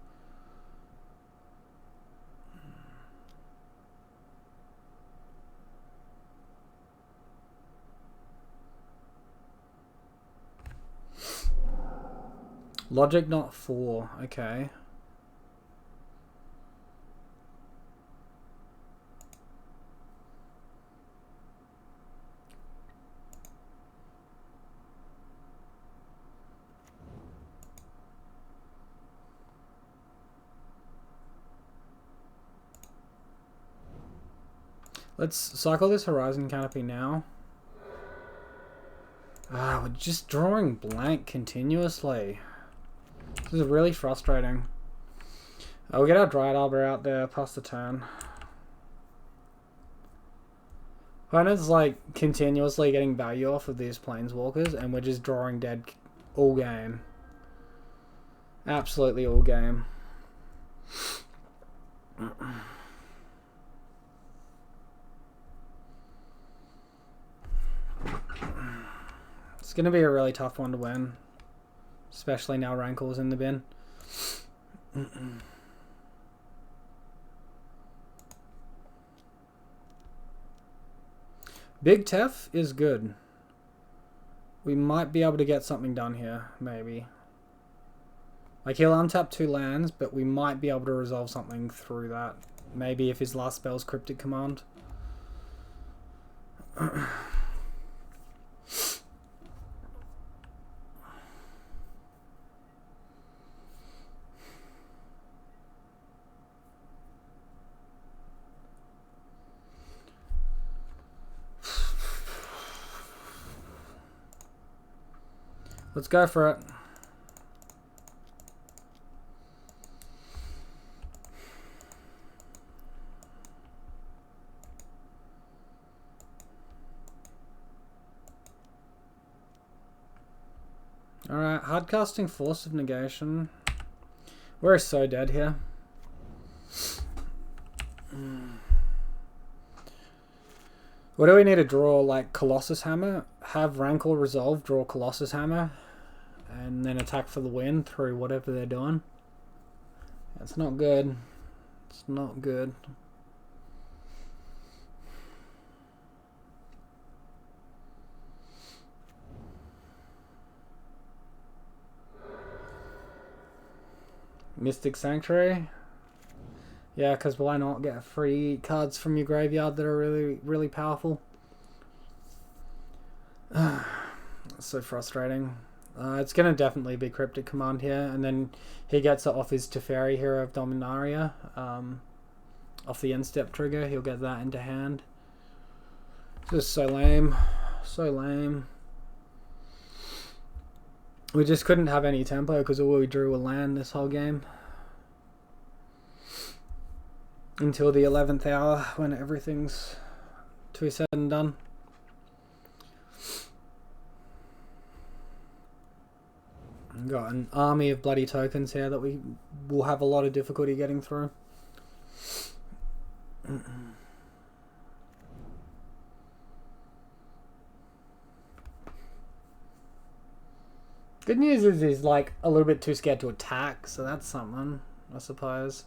[SPEAKER 1] Logic not 4. Okay. Let's cycle this Horizon Canopy now. We're just drawing blank continuously. This is really frustrating. We'll get our Dryad Arbor out there past the turn. Opponent's like continuously getting value off of these Planeswalkers and we're just drawing dead all game. Absolutely all game. It's going to be a really tough one to win. Especially now Rancor's in the bin. Big Tef is good. We might be able to get something done here, maybe. Like he'll untap 2 lands, but we might be able to resolve something through that. Maybe if his last spell's Cryptic Command. Let's go for it. Alright, hardcasting Force of Negation. We're so dead here. What do we need to draw? Like Colossus Hammer? Have Rancor resolve, draw Colossus Hammer, and then attack for the win through whatever they're doing. That's not good. It's not good. Mystic Sanctuary. Yeah, because why not get free cards from your graveyard that are really, really powerful? so frustrating. It's going to definitely be Cryptic Command here, and then he gets it off his Teferi Hero of Dominaria. Off the end step trigger, he'll get that into hand. Just so lame. So lame. We just couldn't have any tempo because all we drew were land this whole game. Until the 11th hour when everything's to be said and done. We've got an army of bloody tokens here that we will have a lot of difficulty getting through. Good news is he's like a little bit too scared to attack, so that's something, I suppose.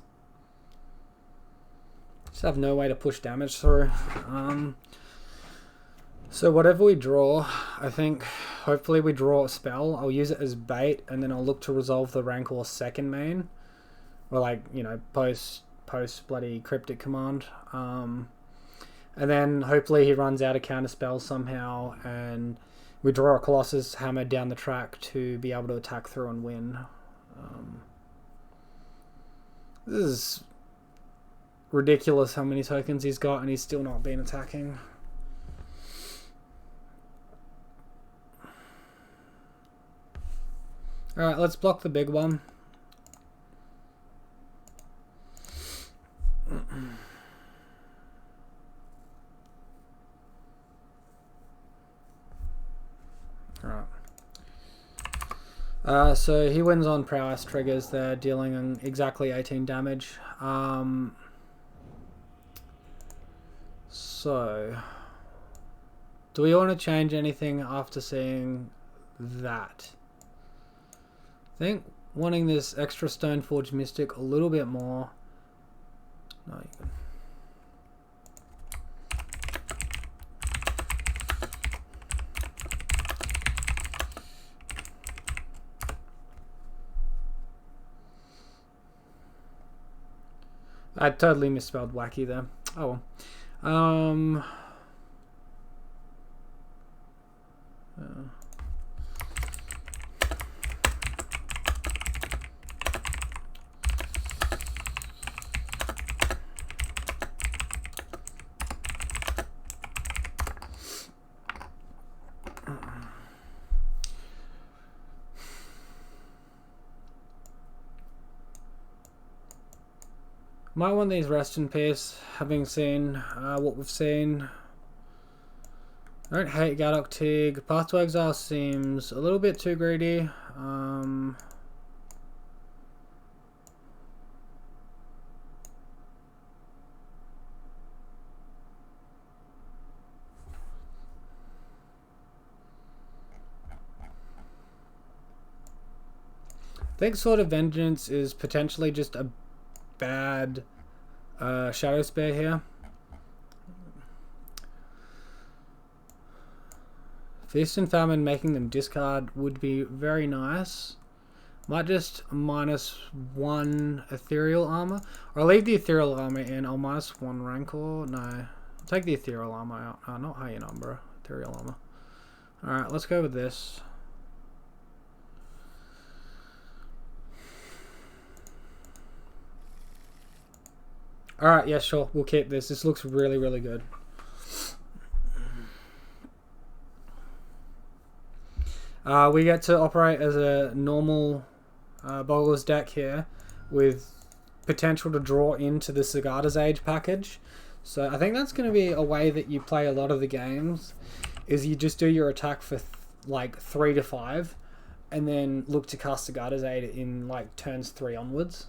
[SPEAKER 1] Just have no way to push damage through. So whatever we draw, I think hopefully we draw a spell. I'll use it as bait, and then I'll look to resolve the Rancor second main, or like, you know, post bloody Cryptic Command. And then hopefully he runs out of counter spells somehow, and we draw a Colossus Hammer down the track to be able to attack through and win. This is ridiculous how many tokens he's got, and he's still not been attacking. Alright, let's block the big one. Alright. So he wins on prowess triggers. They're dealing exactly 18 damage. So, do we want to change anything after seeing that? I think wanting this extra Stoneforge Mystic a little bit more. No, you can. I totally misspelled wacky there. Oh well. Might want these rest in peace, having seen what we've seen. I don't hate Gadok Tig. Path to Exile seems a little bit too greedy. I think Sword of Vengeance is potentially just a bad Shadow Spear here. Feast and Famine making them discard would be very nice. Might just -1 Ethereal Armor. Or I'll leave the Ethereal Armor in. I'll -1 Rancor. No. I'll take the Ethereal Armor out. Not High Number. Ethereal Armor. Alright, let's go with this. Alright, yeah, sure. We'll keep this. This looks really, really good. We get to operate as a normal Bogles deck here with potential to draw into the Sigarda's Age package. So I think that's going to be a way that you play a lot of the games, is you just do your attack for like 3 to 5 and then look to cast Sigarda's Aid in like turns 3 onwards.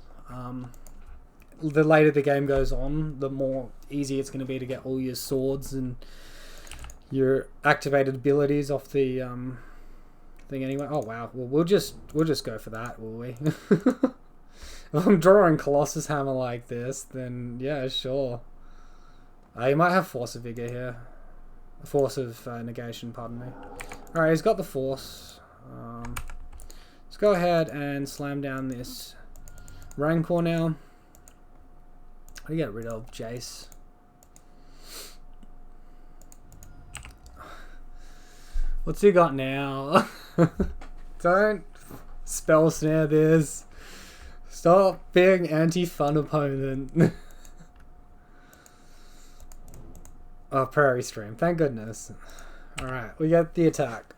[SPEAKER 1] The later the game goes on, the more easy it's going to be to get all your swords and your activated abilities off the thing anyway. Oh wow, well we'll just go for that, will we? If I'm drawing Colossus Hammer like this, then yeah, sure. You might have Force of Vigor here. Force of Negation, pardon me. Alright, he's got the Force. Let's go ahead and slam down this Rancor now. How do you get rid of Jace? What's he got now? Don't spell snare this. Stop being anti-fun opponent. Oh, Prairie Stream. Thank goodness. Alright, we get the attack.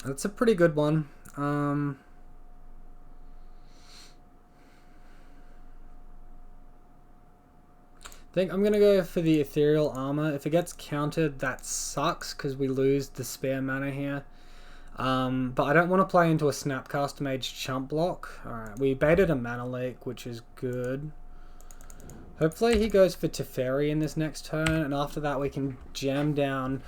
[SPEAKER 1] That's a pretty good one. I think I'm gonna go for the Ethereal Armor. If it gets countered, that sucks because we lose the spare mana here. But I don't want to play into a Snapcaster Mage chump block. Alright, we baited a mana leak, which is good. Hopefully he goes for Teferi in this next turn, and after that we can jam down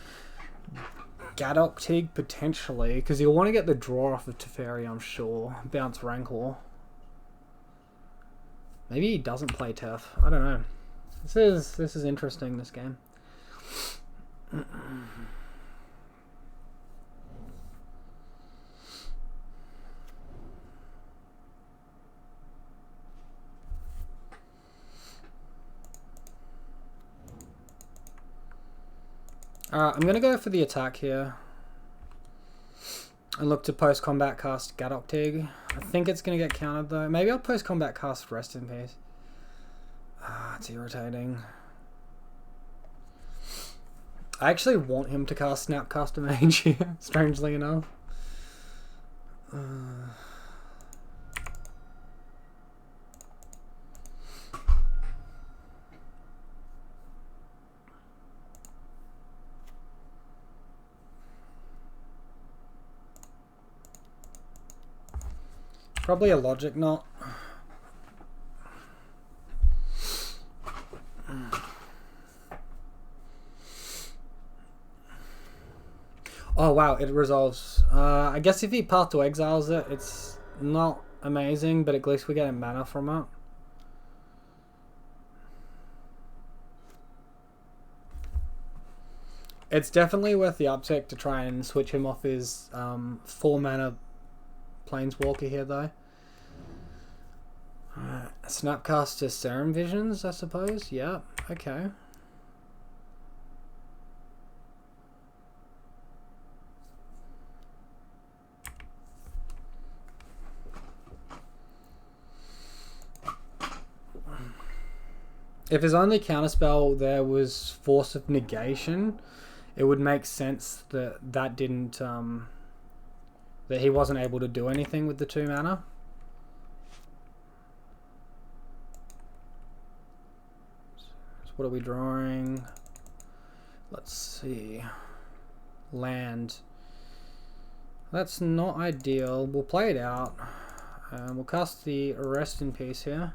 [SPEAKER 1] Gadok Tig potentially, because he'll want to get the draw off of Teferi, I'm sure. Bounce Rancor. Maybe he doesn't play Tef. I don't know. This is interesting, this game. Alright, I'm going to go for the attack here. And look to post-combat cast Gadok Tig. I think it's going to get countered though. Maybe I'll post-combat cast Rest in Peace. Ah, it's irritating. I actually want him to cast Snapcaster Mage here, strangely enough. Probably a logic knot. Oh wow, it resolves. I guess if he Path to Exiles it, it's not amazing, but at least we get a mana from it. It's definitely worth the uptick to try and switch him off his 4 mana Planeswalker here though. Snapcaster Serum Visions, I suppose. Yeah, okay. If his only counterspell there was Force of Negation, it would make sense that that didn't that he wasn't able to do anything with the 2 mana. So what are we drawing? Let's see. Land. That's not ideal. We'll play it out. We'll cast the Rest in Peace here.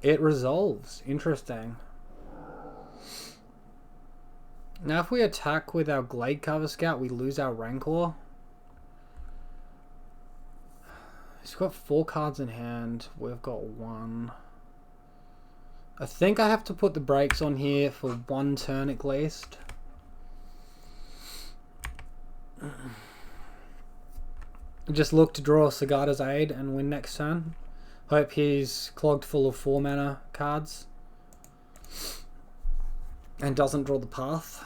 [SPEAKER 1] It resolves. Interesting. Now if we attack with our Glade Cover Scout, we lose our Rancor. He's got 4 cards in hand. We've got 1. I think I have to put the brakes on here for 1 turn at least. Just look to draw Sigarda's Aid and win next turn. Hope he's clogged full of 4 mana cards and doesn't draw the path.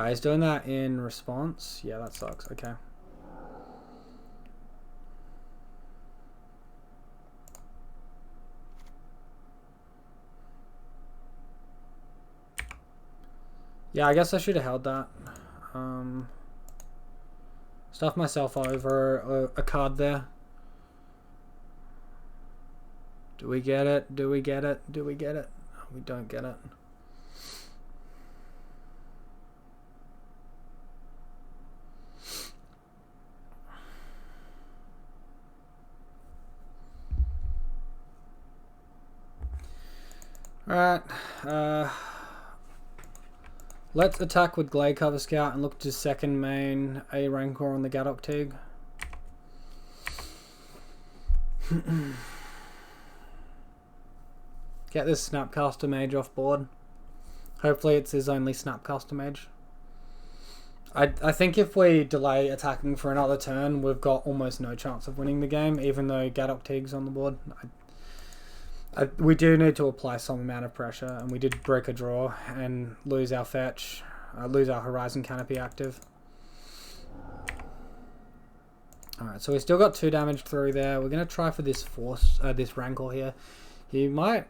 [SPEAKER 1] He's doing that in response. Yeah, that sucks. Okay. Yeah, I guess I should have held that. Stuff myself over a card there. Do we get it? Do we get it? Do we get it? We don't get it. Alright. Let's attack with Glade Cover Scout and look to second main a Rancor on the Gadok Tig. Get this Snapcaster Mage off board. Hopefully it's his only Snapcaster Mage. I think if we delay attacking for another turn, we've got almost no chance of winning the game, even though Gadok Tig's on the board. We do need to apply some amount of pressure, and we did break a draw and lose our fetch, lose our Horizon Canopy active. Alright, so we still got 2 damage through there. We're going to try for this this Rancor here. He might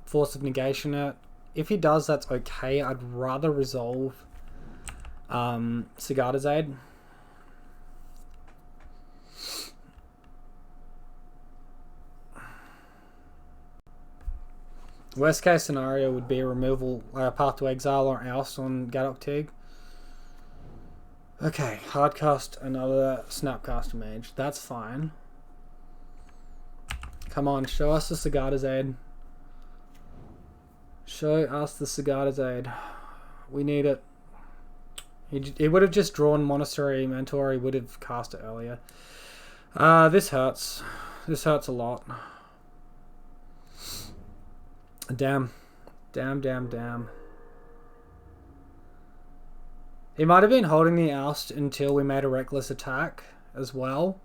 [SPEAKER 1] Force of Negation it. If he does, that's okay. I'd rather resolve Sigarda's Aid. Worst case scenario would be a removal, Path to Exile or Oust on Gadok Tig. Okay, hardcast another Snapcaster Mage. That's fine. Come on, show us the Sigarda's Aid. Show us the Sigarda's Aid. We need it. He would have just drawn Monastery Mentor. He would have cast it earlier. This hurts. This hurts a lot. Damn. Damn, damn, damn. He might have been holding the Oust until we made a reckless attack as well.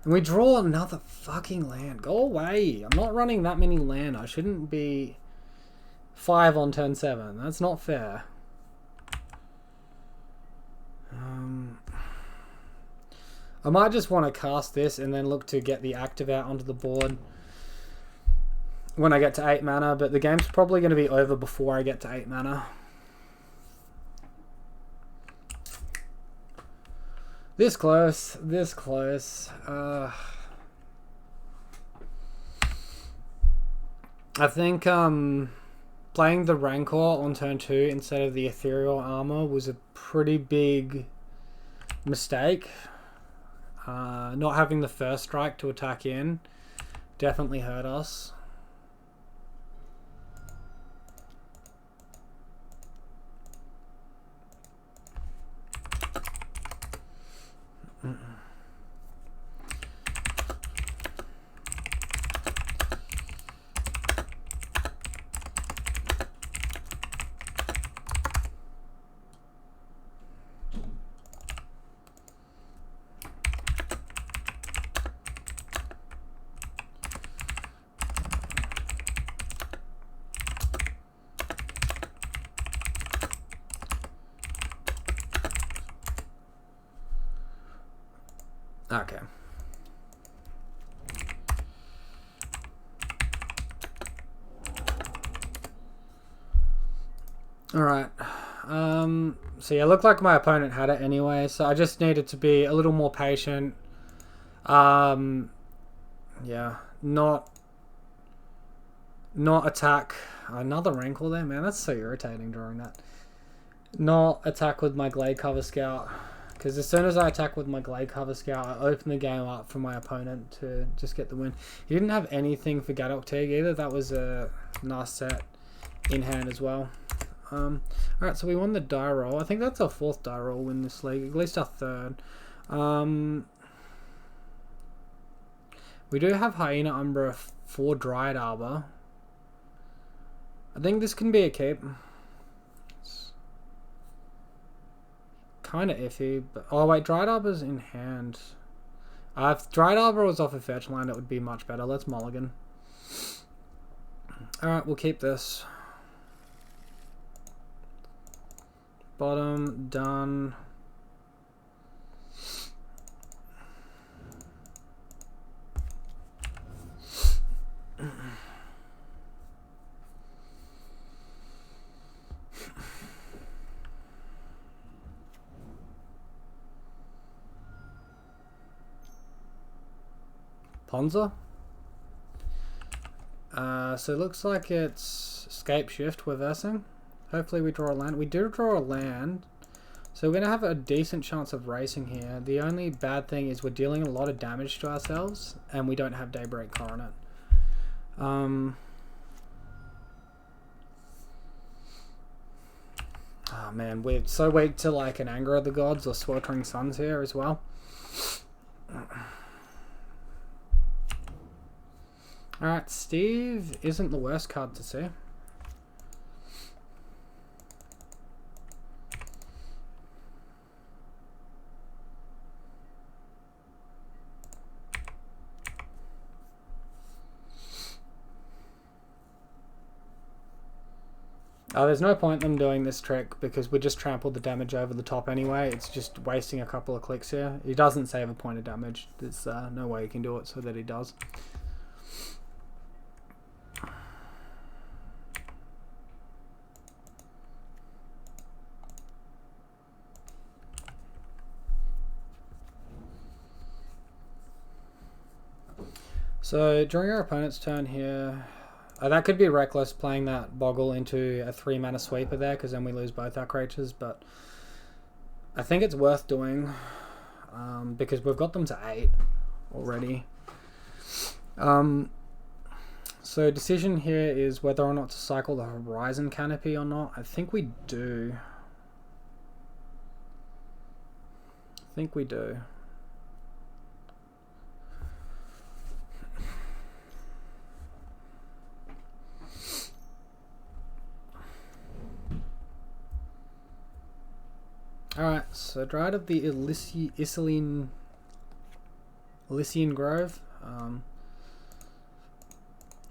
[SPEAKER 1] And we draw another fucking land. Go away. I'm not running that many land. I shouldn't be 5 on turn 7. That's not fair. I might just want to cast this and then look to get the active out onto the board when I get to 8 mana, but the game's probably going to be over before I get to 8 mana. This close, this close. I think playing the Rancor on turn 2 instead of the Ethereal Armor was a pretty big mistake. Not having the first strike to attack in definitely hurt us. Okay. Alright. So yeah, it looked like my opponent had it anyway, so I just needed to be a little more patient. Yeah, not attack. Another Rancor there, man, that's so irritating drawing that. Not attack with my Glade Cover Scout. Because as soon as I attack with my Glade Cover Scout, I open the game up for my opponent to just get the win. He didn't have anything for Gadok Tig either. That was a nice set in hand as well. Alright, so we won the die roll. I think that's our 4th die roll win this league. At least our 3rd. We do have Hyena Umbra for Dryad Arbor. I think this can be a keep. Kind of iffy, but oh wait, Dryad Arbor's in hand. If Dryad Arbor was off a fetch line, it would be much better. Let's mulligan. Alright, we'll keep this. Bottom, done. Ponza. So it looks like it's Escape Shift we're versing. Hopefully we draw a land. We do draw a land. So we're going to have a decent chance of racing here. The only bad thing is we're dealing a lot of damage to ourselves and we don't have Daybreak Coronet. Oh man, we're so weak to like an Anger of the Gods or Sweltering Suns here as well. Alright, Steve isn't the worst card to see. There's no point in them doing this trick because we just trampled the damage over the top anyway. It's just wasting a couple of clicks here. He doesn't save a point of damage. There's no way he can do it so that he does. So during our opponent's turn here, that could be reckless playing that Boggle into a 3-mana sweeper there because then we lose both our creatures, but I think it's worth doing because we've got them to 8 already. So decision here is whether or not to cycle the Horizon Canopy or not. I think we do. Alright, so Dryad of the Elysian Grove.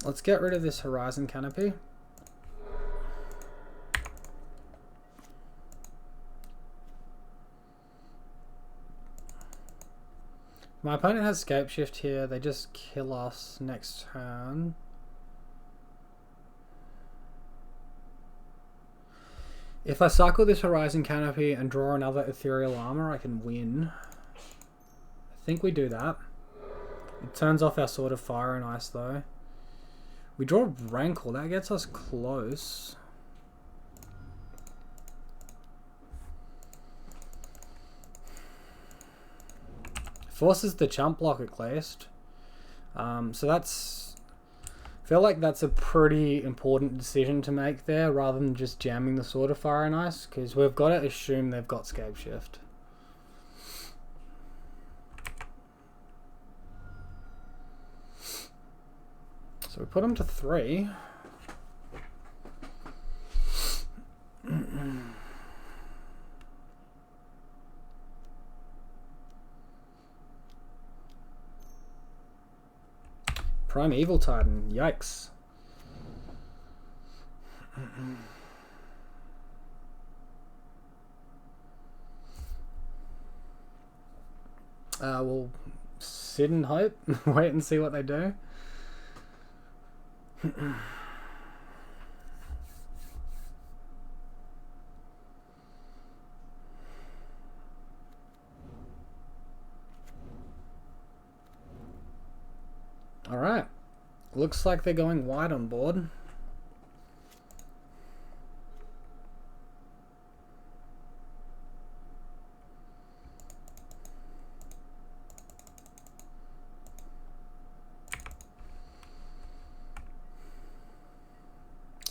[SPEAKER 1] Let's get rid of this Horizon Canopy. My opponent has Scapeshift here. They just kill us next turn. If I cycle this Horizon Canopy and draw another Ethereal Armor, I can win. I think we do that. It turns off our Sword of Fire and Ice though. We draw Rankle, that gets us close. Forces the chump block at least. So that's... I feel like that's a pretty important decision to make there rather than just jamming the Sword of Fire and Ice because we've got to assume they've got Scapeshift. So we put them to 3. Primeval Titan, yikes. We'll sit and hope, wait and see what they do. Alright, looks like they're going wide on board.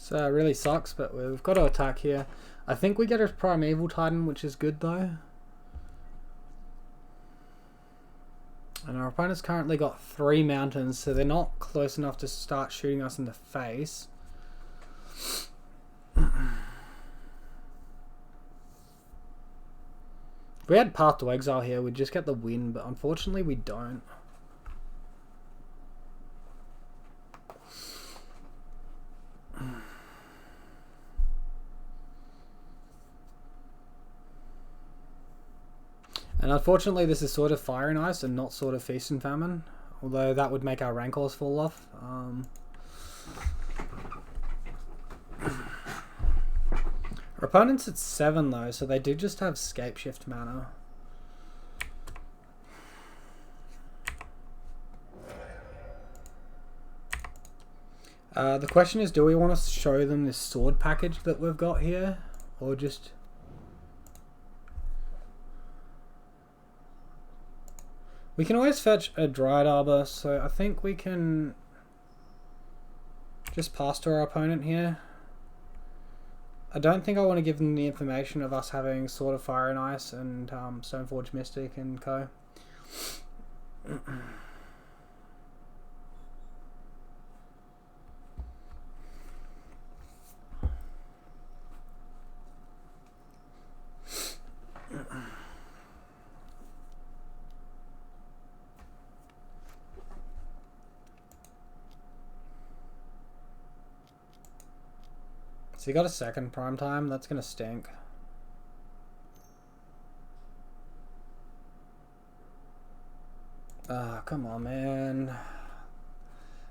[SPEAKER 1] So it really sucks, but we've got to attack here. I think we get a Primeval Titan, which is good though. And our opponent's currently got 3 mountains, so they're not close enough to start shooting us in the face. If we had Path to Exile here, we'd just get the win, but unfortunately we don't. And unfortunately this is Sword of Fire and Ice and not Sword of Feast and Famine, although that would make our Rancors fall off. Our opponent's at 7 though, so they do just have Scapeshift mana. The question is, do we want to show them this sword package that we've got here, or just... We can always fetch a Dryad Arbor, so I think we can just pass to our opponent here. I don't think I want to give them the information of us having Sword of Fire and Ice and Stoneforge Mystic and co. So you got a second prime time? That's gonna stink. Ah, come on, man.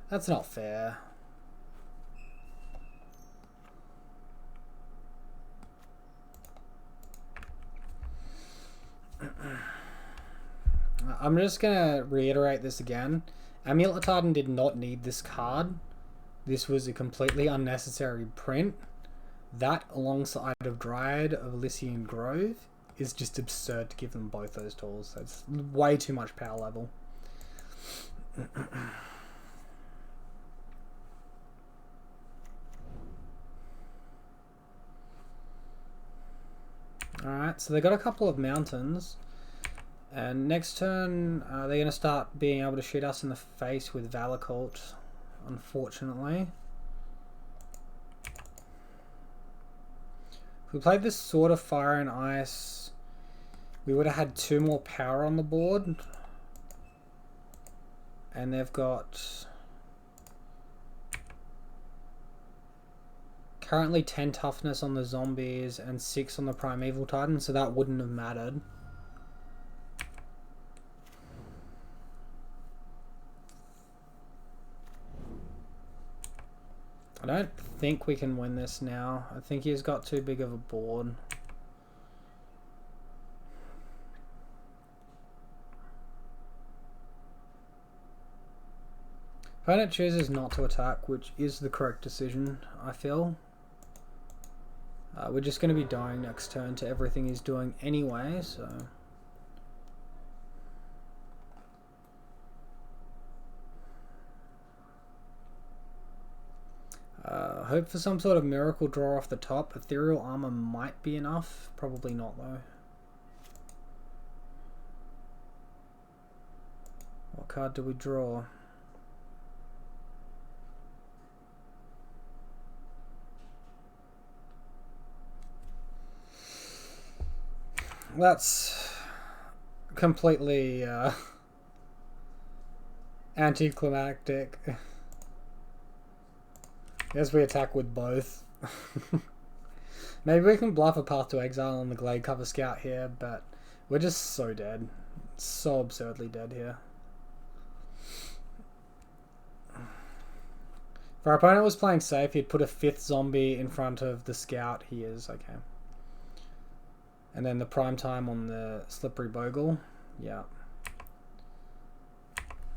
[SPEAKER 1] That's not fair. I'm just gonna reiterate this again. Amulet Titan did not need this card. This was a completely unnecessary print. That alongside of Dryad of Elysian Grove is just absurd to give them both those tools. That's way too much power level. Alright, so they got a couple of mountains. And next turn, they're going to start being able to shoot us in the face with Valor Cult, unfortunately. If we played this Sword of Fire and Ice, we would have had 2 more power on the board. And they've got currently 10 toughness on the zombies and 6 on the Primeval Titan, so that wouldn't have mattered. I don't think we can win this now. I think he's got too big of a board. Opponent chooses not to attack, which is the correct decision, I feel. We're just going to be dying next turn to everything he's doing anyway, so... hope for some sort of miracle draw off the top. Ethereal Armor might be enough. Probably not, though. What card do we draw? That's completely anticlimactic. Guess we attack with both. Maybe we can bluff a Path to Exile on the Glade Cover Scout here, but we're just so dead. So absurdly dead here. If our opponent was playing safe, he'd put a 5th zombie in front of the Scout. He is, okay. And then the prime time on the Slippery Bogle. Yeah.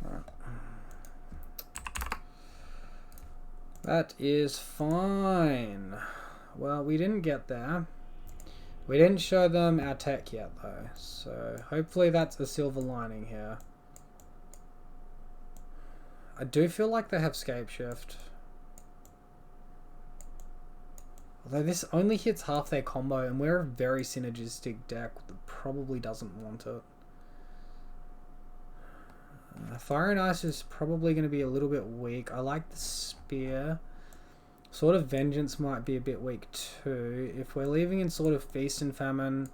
[SPEAKER 1] Alright. That is fine. Well, we didn't get there. We didn't show them our tech yet, though. So, hopefully that's a silver lining here. I do feel like they have Scape Shift. Although this only hits half their combo, and we're a very synergistic deck that probably doesn't want it. Fire and Ice is probably going to be a little bit weak. I like the Spear. Sword of Vengeance might be a bit weak too. If we're leaving in Sword of Feast and Famine,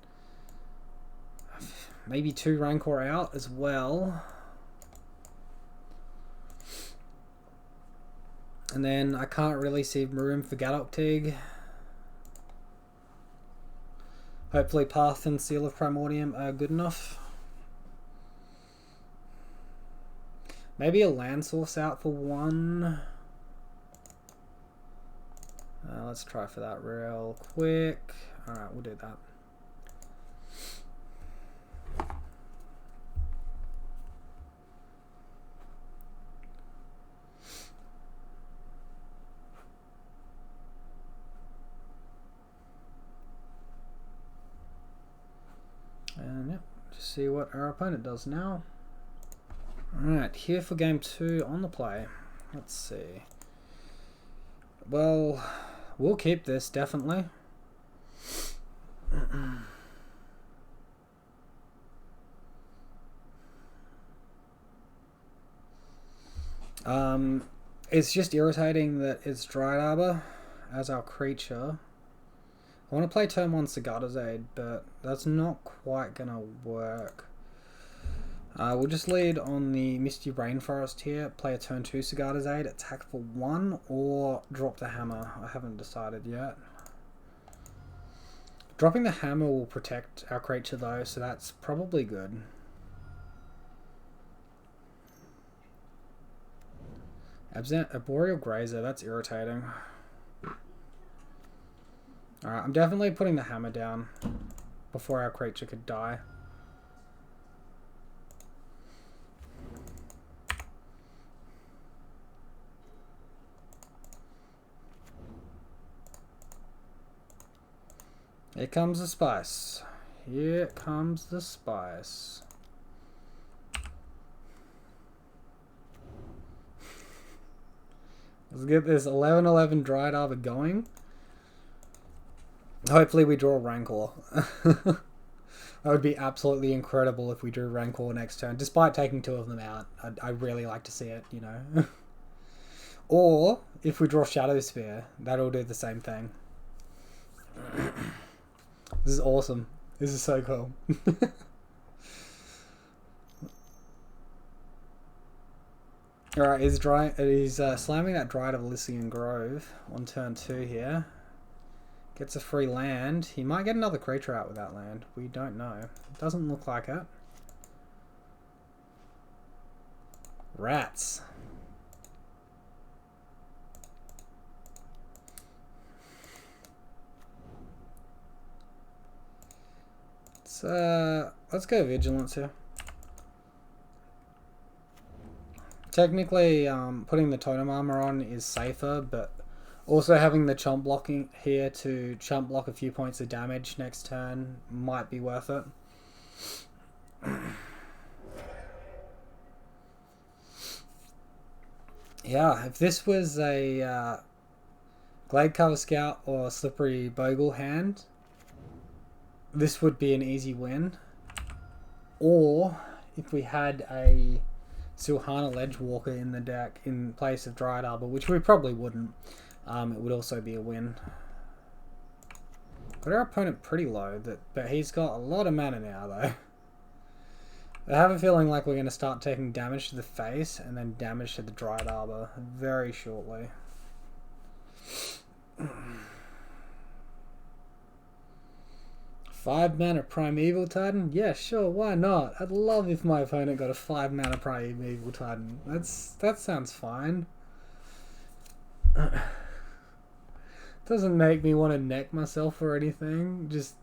[SPEAKER 1] maybe 2 Rancor out as well. And then I can't really see room for Gadok Tig. Hopefully Path and Seal of Primordium are good enough. Maybe a land source out for 1. Let's try for that real quick. Alright, we'll do that. And yep, just see what our opponent does now. Alright, here for game 2 on the play. Let's see. Well, we'll keep this, definitely. It's just irritating that it's Dried Arbor as our creature. I want to play turn 1 Sigarda's Aid, but that's not quite gonna work. We'll just lead on the Misty Rainforest here, play a turn 2 Sigarda's Aid, attack for 1, or drop the hammer. I haven't decided yet. Dropping the hammer will protect our creature though, so that's probably good. Arboreal Grazer, that's irritating. Alright, I'm definitely putting the hammer down before our creature could die. Here comes the spice. Here comes the spice. Let's get this 11/11 Dried Arbor going. Hopefully we draw Rancor. That would be absolutely incredible if we drew Rancor next turn, despite taking 2 of them out. I'd really like to see it, you know. Or, if we draw Shadow Spear, that'll do the same thing. This is awesome. This is so cool. Alright, he's slamming that Dryad of Elysian Grove on turn 2 here. Gets a free land. He might get another creature out with that land. We don't know. It doesn't look like it. Rats. Let's go Vigilance here. Technically, putting the Totem Armor on is safer, but also having the chump blocking here to chump block a few points of damage next turn might be worth it. Yeah, if this was a Gladecover Scout or Slippery Bogle hand, this would be an easy win. Or if we had a Silhana Ledgewalker in the deck in place of Dried Arbor, which we probably wouldn't, it would also be a win. But our opponent pretty low, but he's got a lot of mana now though. I have a feeling like we're going to start taking damage to the face and then damage to the Dried Arbor very shortly. 5 mana Primeval Titan? Yeah, sure, why not? I'd love if my opponent got a 5 mana Primeval Titan. That sounds fine. Doesn't make me want to neck myself or anything. Just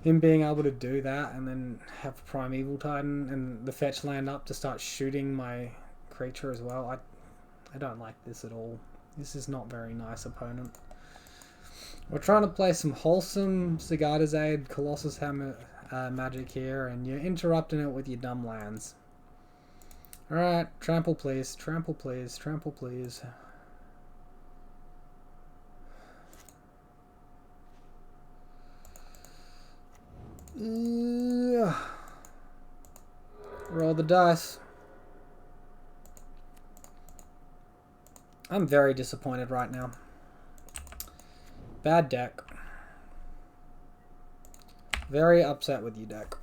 [SPEAKER 1] him being able to do that and then have Primeval Titan and the fetch land up to start shooting my creature as well. I don't like this at all. This is not very nice, opponent. We're trying to play some wholesome Sigarda's Aid, Colossus Hammer magic here, and you're interrupting it with your dumb lands. Alright, trample please, trample please, trample please. Roll the dice. I'm very disappointed right now. Bad deck. Very upset with you, deck.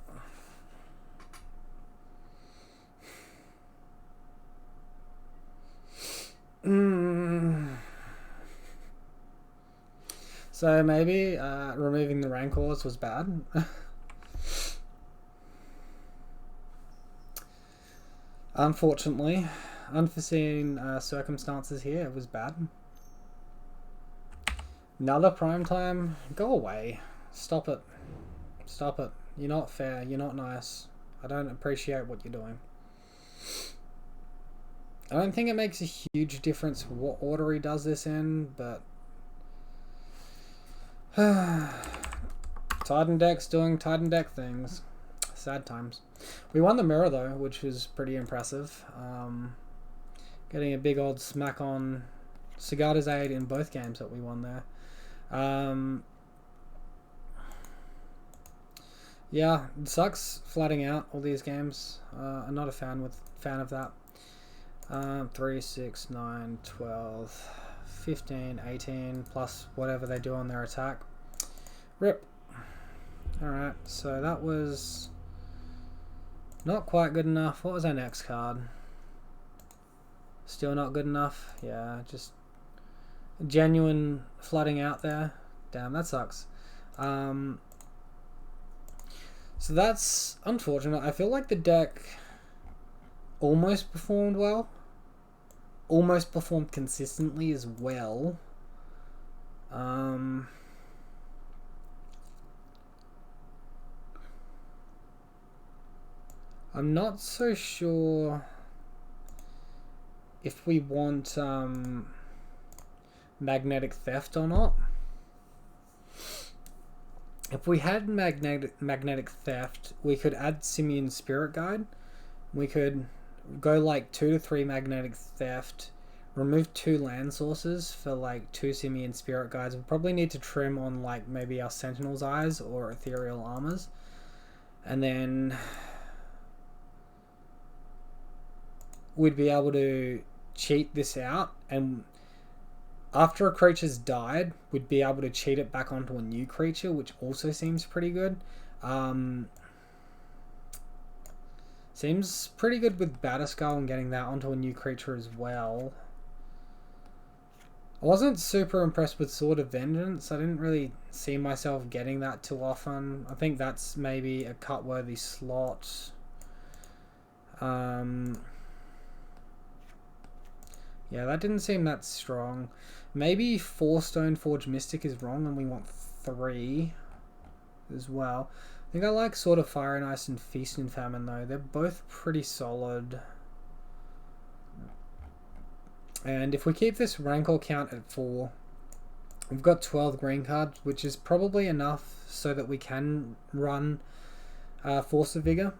[SPEAKER 1] So maybe removing the Rancors was bad. Unfortunately, unforeseen circumstances here, it was bad. Another prime time? Go away. Stop it. Stop it. You're not fair. You're not nice. I don't appreciate what you're doing. I don't think it makes a huge difference what order he does this in, but Titan deck's doing Titan deck things. Sad times. We won the mirror though, which was pretty impressive. Getting a big old smack on Sigarda's Aid in both games that we won there. Yeah, it sucks flooding out all these games. I'm not a fan of that. 3, 6, 9, 12, 15, 18 plus whatever they do on their attack. Rip. Alright, so that was not quite good enough. What was our next card? Still not good enough. Yeah, just genuine flooding out there. Damn, that sucks. So that's unfortunate. I feel like the deck almost performed well. Almost performed consistently as well. I'm not so sure if we want magnetic theft or not. If we had magnetic theft, we could add Simian Spirit Guide. We could go like 2 to 3 magnetic theft, remove 2 land sources for like 2 Simian Spirit Guides. We'll probably need to trim on like maybe our Sentinel's Eyes or Ethereal Armors. And then we'd be able to cheat this out, and after a creature's died, we'd be able to cheat it back onto a new creature, which also seems pretty good. Seems pretty good with Batterskull and getting that onto a new creature as well. I wasn't super impressed with Sword of Vengeance. I didn't really see myself getting that too often. I think that's maybe a cut-worthy slot. Yeah, that didn't seem that strong. Maybe 4 Stoneforge Mystic is wrong and we want 3 as well. I think I like Sword of Fire and Ice and Feast and Famine though. They're both pretty solid. And if we keep this Rancor count at 4, we've got 12 green cards, which is probably enough so that we can run Force of Vigor.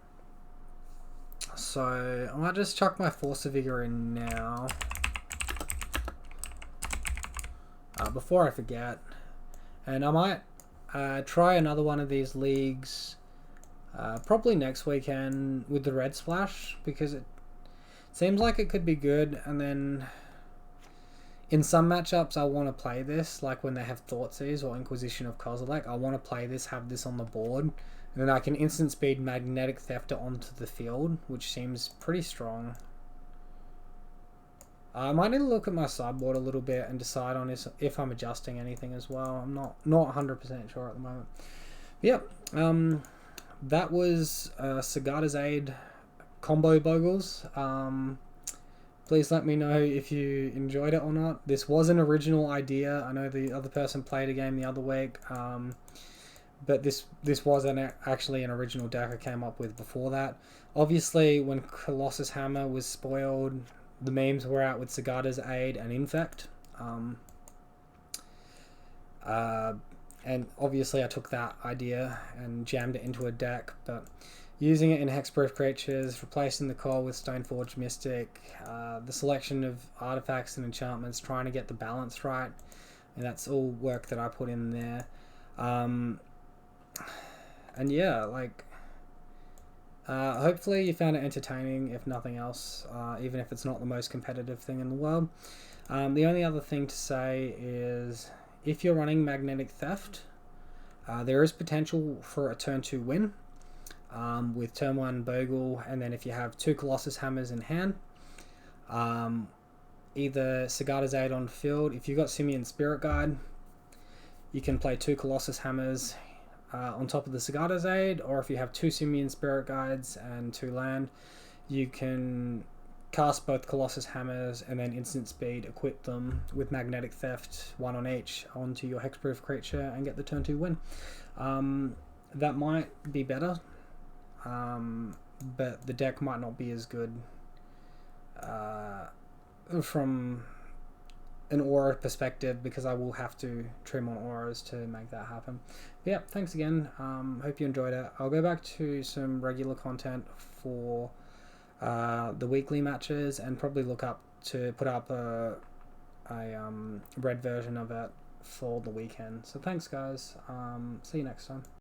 [SPEAKER 1] So I might just chuck my Force of Vigor in now. Before I forget. And I might try another one of these leagues probably next weekend with the Red Splash, because it seems like it could be good. And then in some matchups I want to play this, like when they have Thoughtseize or Inquisition of Kozilek, I want to play this, have this on the board, and then I can instant speed Magnetic Theft it onto the field, which seems pretty strong. I might need to look at my sideboard a little bit and decide on if I'm adjusting anything as well. I'm not 100% sure at the moment. Yep, that was Sigarda's Aid combo Bogles. Please let me know if you enjoyed it or not. This was an original idea. I know the other person played a game the other week, but this was actually an original deck I came up with before that. Obviously, when Colossus Hammer was spoiled, the memes were out with Sigarda's Aid and Infect. And obviously I took that idea and jammed it into a deck, but using it in Hexproof creatures, replacing the core with Stoneforge Mystic, the selection of artifacts and enchantments, trying to get the balance right, and that's all work that I put in there. And yeah, like, hopefully you found it entertaining, if nothing else, even if it's not the most competitive thing in the world. The only other thing to say is, if you're running Magnetic Theft, there is potential for a turn 2 win with turn 1 Bogle, and then if you have 2 Colossus Hammers in hand, either Sigarda's Aid on field. If you've got Simian Spirit Guide, you can play 2 Colossus Hammers on top of the Sigarda's Aid, or if you have 2 Simian Spirit Guides and 2 land, you can cast both Colossus Hammers and then instant speed equip them with Magnetic Theft, 1 on each, onto your Hexproof creature and get the turn 2 win. That might be better, but the deck might not be as good from an aura perspective, because I will have to trim on auras to make that happen. But yeah, thanks again. Hope you enjoyed it. I'll go back to some regular content for the weekly matches, and probably look up to put up a red version of it for the weekend. So thanks guys, see you next time.